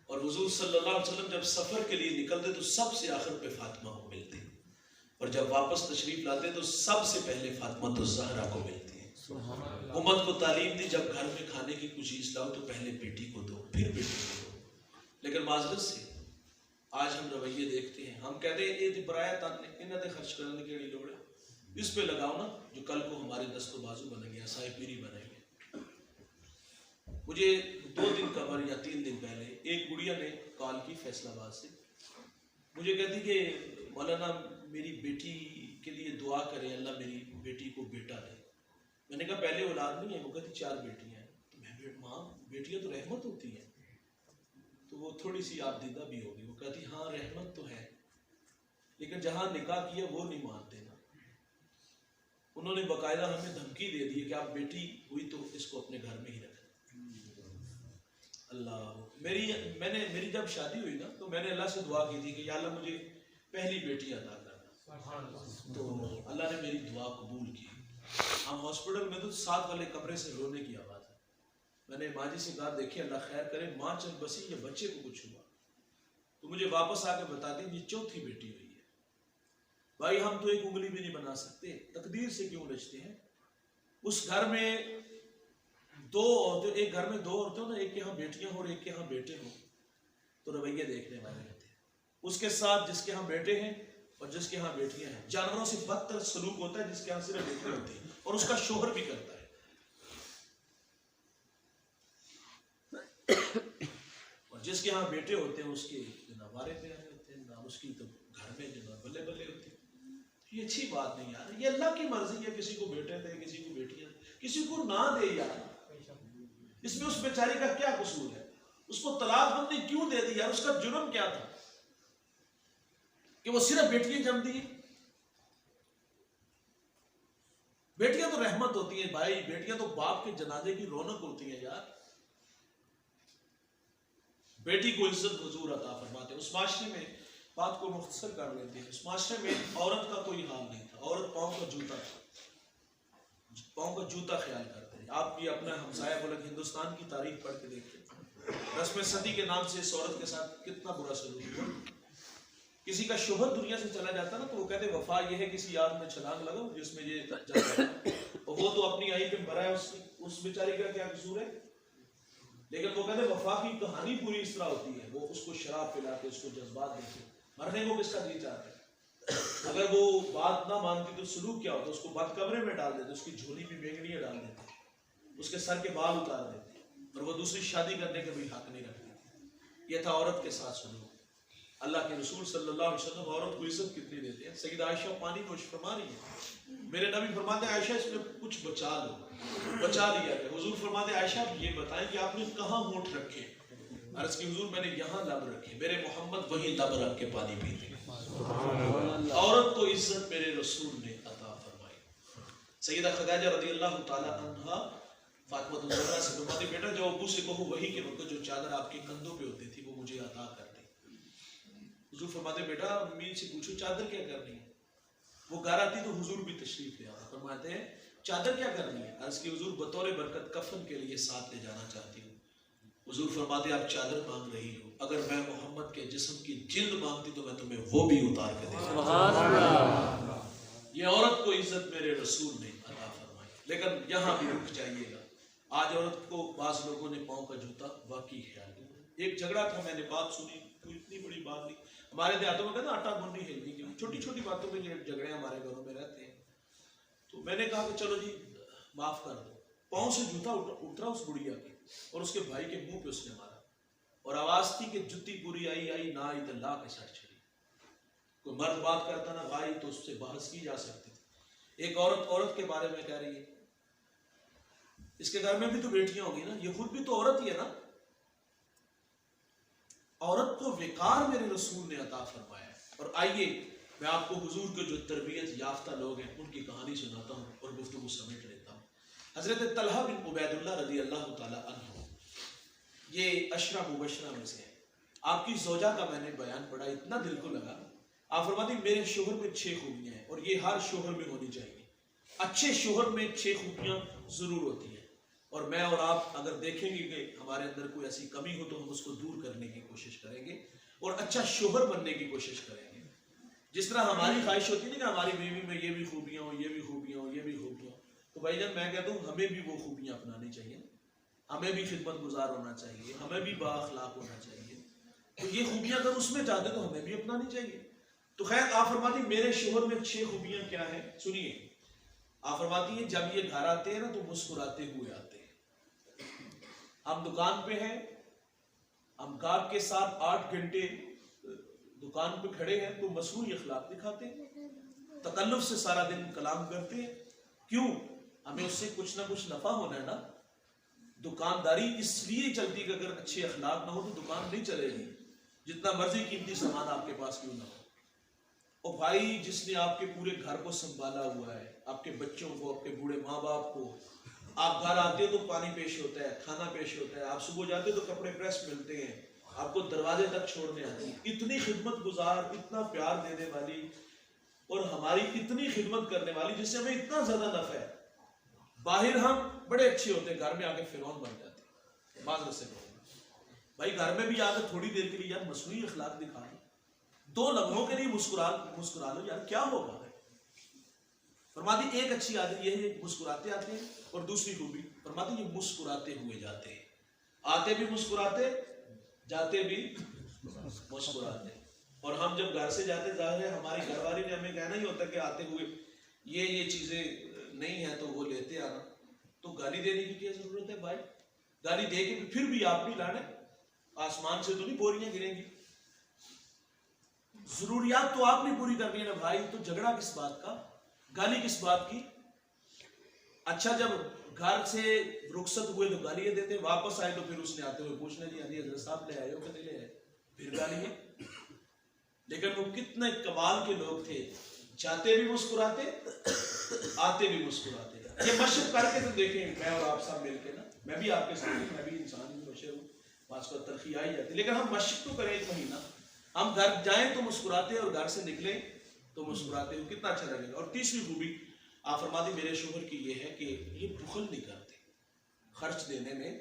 اور حضور صلی اللہ علیہ وسلم جب سفر کے لیے نکلتے تو سب سے آخر پہ فاطمہ کو ملتے، اور جب واپس تشریف لاتے تو سب سے پہلے فاطمہ تو زہرا کو ملتی ہے۔ امت کو تعلیم دی، جب گھر میں کھانے کی کچھ چیز لاؤ تو پہلے بیٹی کو دو، پھر بیٹی کو دو۔ لیکن معذرت سے آج ہم رویے دیکھتے ہیں، ہم کہتے ہیں یہ برایت انہاں تے خرچ کرنے کی لوڑ ہے، اس پہ لگاؤ نا جو کل کو ہمارے دست و بازو بنے گے، سائے پیری بنے گے۔ مجھے 2 دن قبل یا 3 دن پہلے ایک گڑیا نے کال کی فیصل آباد سے، مجھے کہتی کہ مولانا میری بیٹی کے لیے دعا کرے، اللہ میری بیٹی کو بیٹا دے۔ میں نے کہا پہلے اولاد نہیں ہے، وہ کہتی 4 بیٹیاں ہیں۔ تو میں ماں بیٹیاں تو رحمت ہوتی ہیں، تو وہ تھوڑی سی آپ دیدہ بھی ہوگی، وہ کہتی ہاں رحمت تو ہے، لیکن جہاں نکاح کیا وہ نہیں مانتے نا۔ انہوں نے باقاعدہ ہمیں دھمکی دے دی کہ آپ بیٹی ہوئی تو اس کو اپنے گھر میں ہی رکھیں۔ اللہ میری جب شادی ہوئی نا تو میں نے اللہ سے دعا کی تھی کہ یا اللہ مجھے پہلی بیٹی عطا کرنا، تو اللہ نے میری دعا قبول کی۔ ہم ہاسپٹل میں تو 7 والے کمرے سے رونے کی آواز ہے۔ میں نے ماں جی سے کہا دیکھیں اللہ خیر کرے، ماں چل بسی یا بچے کو کچھ ہوا تو مجھے واپس آ کے بتا دیں یہ 4تھی بیٹی ہوئی ہے۔ بھائی ہم تو ایک انگلی بھی نہیں بنا سکتے، تقدیر سے کیوں الجھتے ہیں؟ اس گھر میں 2 عورتیں، ایک گھر میں 2 عورتیں ہوں نا، ایک کے ہاں بیٹیاں ہوں اور ایک کے ہاں بیٹے ہوں تو رویے دیکھنے والے ہوتے ہیں۔ اس کے ساتھ جس کے ہاں بیٹے ہیں اور جس کے ہاں بیٹیاں ہیں، جانوروں سے بدتر سلوک ہوتا ہے جس کے ہاں صرف بیٹے ہوتے ہیں، اور اس کا شوہر بھی کرتا ہے۔ اور جس کے ہاں بیٹے ہوتے ہیں اس کے نہ وارے پہ آئے ہوتے ہیں، نہ اس کی تو گھر میں جو بلے بلے ہوتے ہیں۔ یہ اچھی بات نہیں یار، یہ اللہ کی مرضی ہے، کسی کو بیٹے دے کسی کو بیٹیاں، کسی کو نہ دے یار، اس میں اس بیچاری کا کیا قصور ہے؟ اس کو طلاق ہم نے کیوں دے دی یار؟ اس کا جرم کیا تھا کہ وہ صرف بیٹیاں جم دی؟ بیٹیاں تو رحمت ہوتی ہیں بھائی، بیٹیاں تو باپ کے جنازے کی رونق ہوتی ہیں یار۔ بیٹی کو عزت حضور عطا فرماتے ہیں۔ اس معاشرے میں بات کو مختصر کر لیتے ہیں، اس معاشرے میں عورت کا کوئی حال نہیں تھا، عورت پاؤں کا جوتا تھا، پاؤں کا جوتا خیال کرتے ہیں۔ آپ یہ اپنا ہمسایہ ملک ہندوستان کی تاریخ پڑھ کے دیکھیں، رسم صدی کے نام سے اس عورت کے ساتھ کتنا برا سلوک ہوا۔ کسی کا شوہر دنیا سے چلا جاتا نا تو وہ کہتے وفا یہ ہے کسی آگ میں چھلانگ لگاؤ جس میں یہ جل جائے، اور وہ تو اپنی آئی پہ مرا ہے، اس بیچاری کا کیا قصور ہے؟ لیکن وہ کہتے وفا کی کہانی پوری اس طرح ہوتی ہے، وہ اس کو شراب پلا کے اس کو جذبات دیتے، مرنے کو کس کا جی چاہتا ہے؟ اگر وہ بات نہ مانتی تو سلوک کیا ہوتا؟ اس کو بند کمرے میں ڈال دیتے، اس کی جھولی میں بینگنیاں ڈال دیتے، اس کے سر کے بال اتار دیتے، اور وہ دوسری شادی کرنے کا بھی حق نہیں رکھتی۔ یہ تھا عورت کے ساتھ سلوک۔ اللہ کے رسول صلی اللہ علیہ وسلم عورت کو عزت کتنی دیتے ہیں۔ سیدہ عائشہ پانی نوش فرما رہی ہے، میرے نبی فرماتے ہیں عائشہ اس میں کچھ بچا لو، بچا لیا گیا۔ حضور فرماتے ہیں عائشہ یہ بتائیں کہ آپ نے کہاں ہونٹ رکھے؟ عرض کی حضور میں نے یہاں لب رکھے، میرے محمد وہی لب رکھ کے پانی پیتے ہیں۔ عورت کو عزت میرے رسول نے عطا فرمائی۔ سیدہ خدیجہ رضی اللہ تعالی عنہا فاطمہ الزہرا سے فرماتی بیٹا جو ابو سے کہو وہی کے وقت جو چادر آپ کے کندھوں پہ ہوتی تھی وہ مجھے عطا کر دے۔ حضور فرماتے بیٹا امی سے پوچھو چادر کیا کرنی ہے؟ وہ گھر آتی تو حضور بھی تشریف لے آتا، فرماتے ہیں چادر کیا کرنی ہے؟ عرض کی حضور بطور برکت کفن کے لیے ساتھ لے جانا چاہتی ہوں۔ حضور فرماتے آپ چادر مانگ رہی ہو، اگر میں محمد کے جسم کی جلد مانگتی تو میں تمہیں وہ بھی اتار کے دے دیتا۔ یہ عورت کو عزت میرے رسول نے عطا فرمائی، لیکن یہاں بھی رک جائیے گا۔ آج عورت کو بعض لوگوں نے پاؤں کا جوتا واقعی خیال کیا۔ ایک جھگڑا تھا، میں نے بات سنی، کوئی اتنی بڑی بات نہیں، ہمارے دیہاتوں میں کہتے ہیں آٹا گنڈی ہلنی کی، چھوٹی چھوٹی باتوں میں جھگڑے ہمارے گھروں میں رہتے ہیں۔ تو میں نے کہا کہ چلو جی معاف کر دو۔ پاؤں سے جوتا اترا اس گڑیا کے اور اس کے بھائی کے منہ پہ اس نے مارا، اور آواز تھی کہ جتی پوری آئی نہ آئی تو لا کے سٹ چھڑی۔ کوئی مرد بات کرتا نہ بھائی تو اس سے بحث کی جا سکتی تھی۔ ایک عورت کے بارے میں کہہ رہی ہے اس کے گھر میں بھی تو بیٹیاں ہوگی نا, یہ خود بھی تو عورت ہی ہے نا. عورت کو وقار میرے رسول نے عطا فرمایا ہے. اور آئیے میں آپ کو حضور کے جو تربیت یافتہ لوگ ہیں ان کی کہانی سناتا ہوں اور گفتگو سمیٹ لیتا ہوں. حضرت طلحہ بن عبید اللہ رضی اللہ تعالی عنہ, یہ عشرہ مبشرہ میں سے ہے. آپ کی زوجہ کا میں نے بیان پڑھا, اتنا دل کو لگا. آپ فرماتے ہیں میرے شوہر میں 6 خوبیاں ہیں, اور یہ ہر شوہر میں ہونی چاہیے. اچھے شوہر میں 6 خوبیاں ضرور ہوتی ہیں, اور میں اور آپ اگر دیکھیں گے کہ ہمارے اندر کوئی ایسی کمی ہو تو ہم اس کو دور کرنے کی کوشش کریں گے اور اچھا شوہر بننے کی کوشش کریں گے. جس طرح ہماری خواہش ہوتی ہے نا کہ ہماری بیوی میں یہ بھی خوبیاں ہوں, یہ بھی خوبیاں ہوں, یہ بھی خوبیاں ہوں, تو بھائی جان میں کہتا ہوں ہمیں بھی وہ خوبیاں اپنانی چاہیے, ہمیں بھی خدمت گزار ہونا چاہیے, ہمیں بھی با اخلاق ہونا چاہیے. تو یہ خوبیاں اگر اس میں چاہتے تو ہمیں بھی اپنانی چاہیے. تو خیر آپ فرماتی میرے شوہر میں 6 خوبیاں کیا ہیں, سنیے. آپ فرماتی ہیں جب یہ گھر آتے ہیں نا تو مسکراتے ہوئے آتے ہیں. ہم دکان پہ ہیں, ہم گاہک کے ساتھ 8 گھنٹے دکان پہ کھڑے ہیں تو مصنوعی اخلاق دکھاتے ہیں, تکلف سے سارا دن کلام کرتے ہیں. کیوں؟ ہمیں اس سے کچھ نہ کچھ نفع ہونا ہے نا. دکانداری اس لیے چلتی کہ اگر اچھے اخلاق نہ ہو تو دکان نہیں چلے گی, جتنا مرضی قیمتی سامان آپ کے پاس کیوں نہ ہو. اور بھائی جس نے آپ کے پورے گھر کو سنبھالا ہوا ہے, آپ کے بچوں کو, آپ کے بوڑھے ماں باپ کو, آپ گھر آتے ہو تو پانی پیش ہوتا ہے, کھانا پیش ہوتا ہے, آپ صبح جاتے ہو تو کپڑے پریس ملتے ہیں, آپ کو دروازے تک چھوڑنے آتے ہیں. اتنی خدمت گزار, اتنا پیار دینے والی اور ہماری اتنی خدمت کرنے والی جس سے ہمیں اتنا زیادہ نفع ہے. باہر ہم بڑے اچھے ہوتے ہیں, گھر میں آ کے فرعون بن جاتے ہیں. معذرت سے بھائی گھر میں بھی آ کے تھوڑی دیر کے لیے یار مصنوعی اخلاق دکھا لو, 2 لمحوں کے لیے مسکرا لو یار, کیا ہوگا. فرماتی ایک اچھی عادت یہ ہے مسکراتے آتے ہیں, اور دوسری خوبی فرماتی یہ مسکراتے ہوئے جاتے ہیں. آتے بھی مسکراتے, جاتے بھی مسکراتے. اور ہم جب گھر سے جاتے ظاہر ہے ہماری گھر والی نے ہمیں کہنا ہی ہوتا کہ آتے ہوئے یہ چیزیں نہیں ہیں تو وہ لیتے آنا. تو گالی دینے کی کیا ضرورت ہے بھائی؟ گالی دے کے پھر بھی آپ نہیں لانے, آسمان سے تو نہیں بوریاں گریں گی. ضروریات تو آپ نے پوری کرنی ہے نا بھائی, تو جھگڑا کس بات کا, گالی کس بات کی. اچھا جب گھر سے رخصت ہوئے تو گالیاں دیتے, واپس آئے تو پھر اس نے آتے ہوئے پوچھنا جی حضی حضرت صاحب لے آئے ہو کہ نہیں لے آئے, پھر گالیاں. لیکن وہ کتنے کمال کے لوگ تھے, جاتے بھی مسکراتے, آتے بھی مسکراتے. یہ مشق کر کے تو دیکھیں, میں اور آپ سب مل کے نا, میں بھی آپ کے ساتھ, میں بھی انسان ہوں, بشر ہوں, بعض کو تلخی آئی جاتی, لیکن ہم مشق تو کریں 1 مہینہ. ہم گھر جائیں تو مسکراتے اور گھر سے نکلیں تو مسکراتے ہو, کتنا اچھا لگے گا. اور تیسری خوبی آپ فرماتے میرے شوہر کی یہ ہے کہ یہ بخل نہیں کرتے, خرچ دینے میں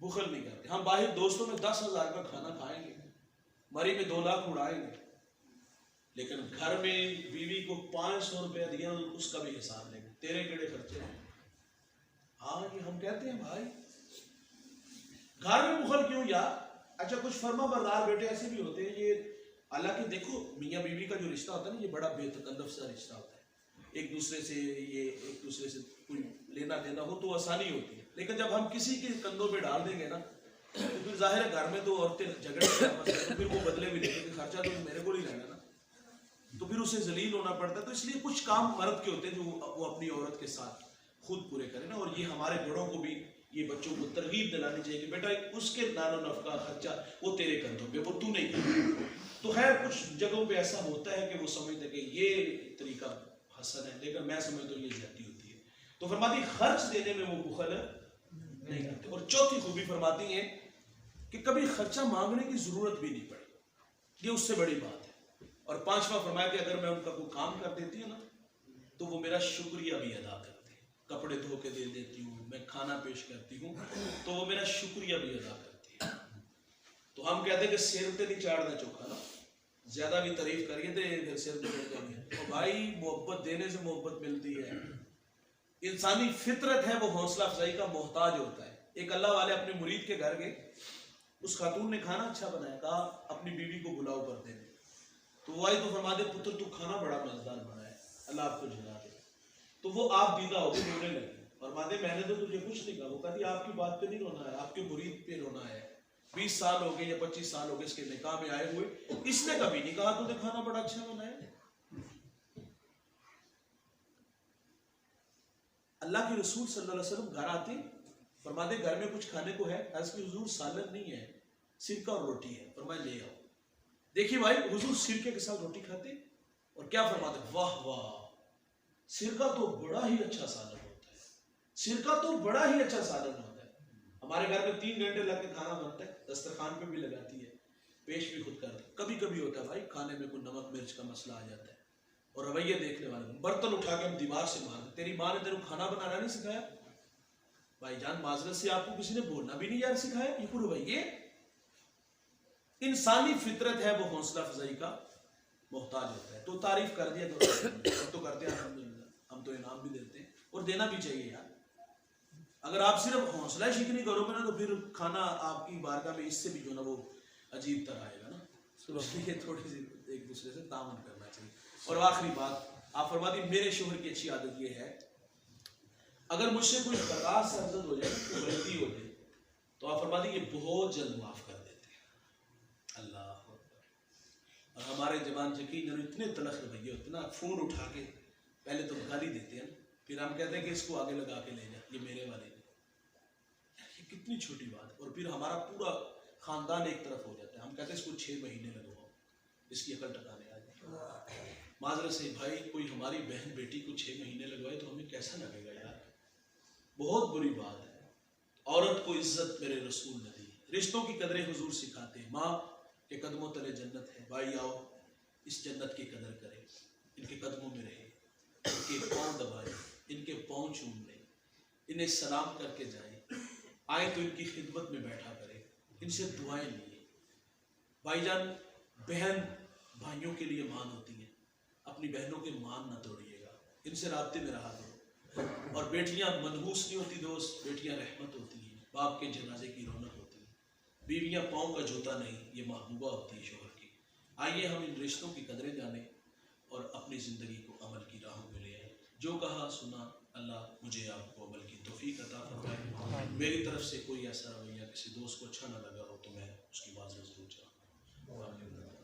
بخل نہیں کرتے. ہم باہر دوستوں میں 10,000 کا کھانا کھائیں گے, مری میں 2 لاکھ اڑائیں گے, لیکن گھر میں بیوی کو 500 روپیہ دیا اس کا بھی حساب لیں گے, تیرے کیڑے خرچے ہیں. ہاں یہ ہم کہتے ہیں بھائی گھر میں بخل کیوں یار. اچھا کچھ فرما بردار بیٹے ایسے بھی ہوتے ہیں, یہ حالانکہ دیکھو میاں بیوی کا جو رشتہ ہوتا ہے نا یہ بڑا بے تکلف سا رشتہ ہوتا ہے. ایک دوسرے سے کوئی لینا دینا ہو تو آسانی ہوتی ہے, لیکن جب ہم کسی کے کندھوں پہ ڈال دیں گے نا تو پھر ظاہر ہے گھر میں تو عورتیں جھگڑے تو پھر وہ بدلے بھی لیتے کہ خرچہ تو میرے کو ہی رہنا نا, تو پھر اسے ذلیل ہونا پڑتا ہے. تو اس لیے کچھ کام مرد کے ہوتے ہیں جو وہ اپنی عورت کے ساتھ خود پورے کرے نا. اور یہ ہمارے بڑوں کو بھی یہ بچوں کو ترغیب دلانی چاہیے کہ بیٹا اس کے نان و نفقہ خرچہ وہ تیرے کندھوں پہ, وہ تو نہیں کرے. تو خیر کچھ جگہوں پہ ایسا ہوتا ہے کہ وہ سمجھتے کہ یہ طریقہ حسن ہے, لیکن میں سمجھتا ہوں یہ زیادتی ہوتی ہے. تو فرماتی خرچ دینے میں وہ بخل نہیں کرتے. اور چوتھی خوبی فرماتی ہیں کہ کبھی خرچہ مانگنے کی ضرورت بھی نہیں پڑی, یہ اس سے بڑی بات ہے. اور 5واں فرمایا کہ اگر میں ان کا کوئی کام کر دیتی ہوں نا تو وہ میرا شکریہ بھی ادا کرتے ہیں. کپڑے دھو کے دے دیتی ہوں, میں کھانا پیش کرتی ہوں تو وہ میرا شکریہ بھی ادا کرتی ہے. تو ہم کہتے ہیں کہ سر پہ نہیں چاڑنا چوکھا نا, زیادہ بھی تعریف کریے تو پھر سر پہ چڑھ جائیں گے. اور بھائی محبت دینے سے محبت ملتی ہے. انسانی فطرت ہے وہ حوصلہ افزائی کا محتاج ہوتا ہے. ایک اللہ والے اپنے مرید کے گھر گئے, اس خاتون نے کھانا اچھا بنایا, کہا اپنی بیوی کو بلاؤ پردے میں. تو وہ آئی تو فرما دے پتر تو کھانا بڑا مزیدار بنا ہے, اللہ آپ کو جلا دے. تو وہ آپ دیدہ ہو کے رونے لگی. فرما دے میں نے تو تجھے کچھ نہیں کہا. وہ کہتی آپ کی بات پہ نہیں رونا ہے, آپ کے مرید پہ رونا ہے. 20 سال ہو گئے یا 25 سال ہو گئے اس کے نکاح میں آئے ہوئے, اس نے کبھی نہیں کہا تو نے کھانا بڑا اچھا بنا ہے. اللہ کے رسول صلی اللہ علیہ وسلم گھر آتے فرماتے گھر میں کچھ کھانے کو ہے؟ عرض کی حضور سالن نہیں ہے، سرکہ اور روٹی ہے۔ فرمایا لے آؤ۔ دیکھیے بھائی حضور سرکے کے ساتھ روٹی کھاتے اور کیا فرماتے واہ واہ سرکہ تو بڑا ہی اچھا سالن ہوتا ہے، سرکہ تو بڑا ہی اچھا سالن ہوتا ہے۔ ہمارے گھر میں 3 گھنٹے لگ کے کھانا بنتا ہے، دسترخوان پہ بھی لگاتی ہے، پیش بھی خود کرتی ہے۔ کبھی کبھی ہوتا ہے بھائی کھانے میں کوئی نمک مرچ کا مسئلہ آ جاتا ہے اور رویے دیکھنے والے برتن اٹھا کے ہم دیوار سے مارتے، تیری ماں نے تیرے کو کھانا بنانا نہیں سکھایا؟ بھائی جان معذرت سے آپ کو کسی نے بولنا بھی نہیں یار سکھایا؟ یہ کوئی رویے؟ انسانی فطرت ہے وہ حوصلہ افزائی کا محتاج ہوتا ہے۔ تو تعریف کر دیا تو کرتے ہیں الحمدللہ، ہم تو انعام بھی دیتے ہیں اور دینا بھی چاہیے یار۔ اگر آپ صرف حوصلہ شکنی کرو گے نا تو پھر کھانا آپ کی بارگاہ میں اس سے بھی جو نا وہ عجیب طرح آئے گا نا، اس لیے تھوڑی سی ایک دوسرے سے تعاون کرنا چاہیے۔ اور آخری بات آپ فرما دی میرے شوہر کی اچھی عادت یہ ہے اگر مجھ سے کوئی خطا سرزد ہو جائے کوئی غلطی ہو جائے تو آپ فرما دی کہ بہت جلد معاف کر دیتے ہیں۔ اللہ اکبر۔ اور ہمارے زبان یقین اتنے تلخ رویے ہوتے نا، فون اٹھا کے پہلے تو گالی دیتے ہیں پھر ہم کہتے ہیں کہ اس کو آگے لگا کے لے جا، یہ میرے والے نے۔ یہ کتنی چھوٹی بات ہے اور پھر ہمارا پورا خاندان ایک طرف ہو جاتا ہے۔ ہم کہتے ہیں اس کو 6 مہینے لگواؤ، اس کی عقل ٹکانے آ جائے۔ معذرت سے بھائی کوئی ہماری بہن بیٹی کو 6 مہینے لگوائے تو ہمیں کیسا لگے گا یار؟ بہت بری بات ہے۔ عورت کو عزت میرے رسول نے دی، رشتوں کی قدریں حضور سکھاتے ہیں۔ ماں کے قدموں تلے جنت ہے، بھائی آؤ اس جنت کی قدر کریں، ان کے قدموں میں رہیں، ان کے پاؤں دبائیں، ان کے پاؤں چوم لیں، انہیں سلام کر کے جائیں، آئیں تو ان کی خدمت میں بیٹھا کریں، ان سے دعائیں لیے۔ بھائی جان بہن بھائیوں کے لیے مان ہوتی ہیں، اپنی بہنوں کے مان نہ توڑیے گا، ان سے رابطے میں رہا کرو۔ اور بیٹیاں منحوس نہیں ہوتی دوست، بیٹیاں رحمت ہوتی ہیں، باپ کے جنازے کی رونق ہوتی ہے۔ بیویاں پاؤں کا جوتا نہیں، یہ محبوبہ ہوتی ہے شوہر کی۔ آئیے ہم ان رشتوں کی قدریں جانیں اور اپنی زندگی کو عمل کی راہوں میں لے آئیں۔ جو کہا سنا اللہ مجھے آپ کو عمل کی توفیق عطا فرمائے۔ میری طرف سے کوئی ایسا رویہ کسی دوست کو اچھا نہ لگا ہو تو میں اس کی معذرت ضرور چاہوں گا۔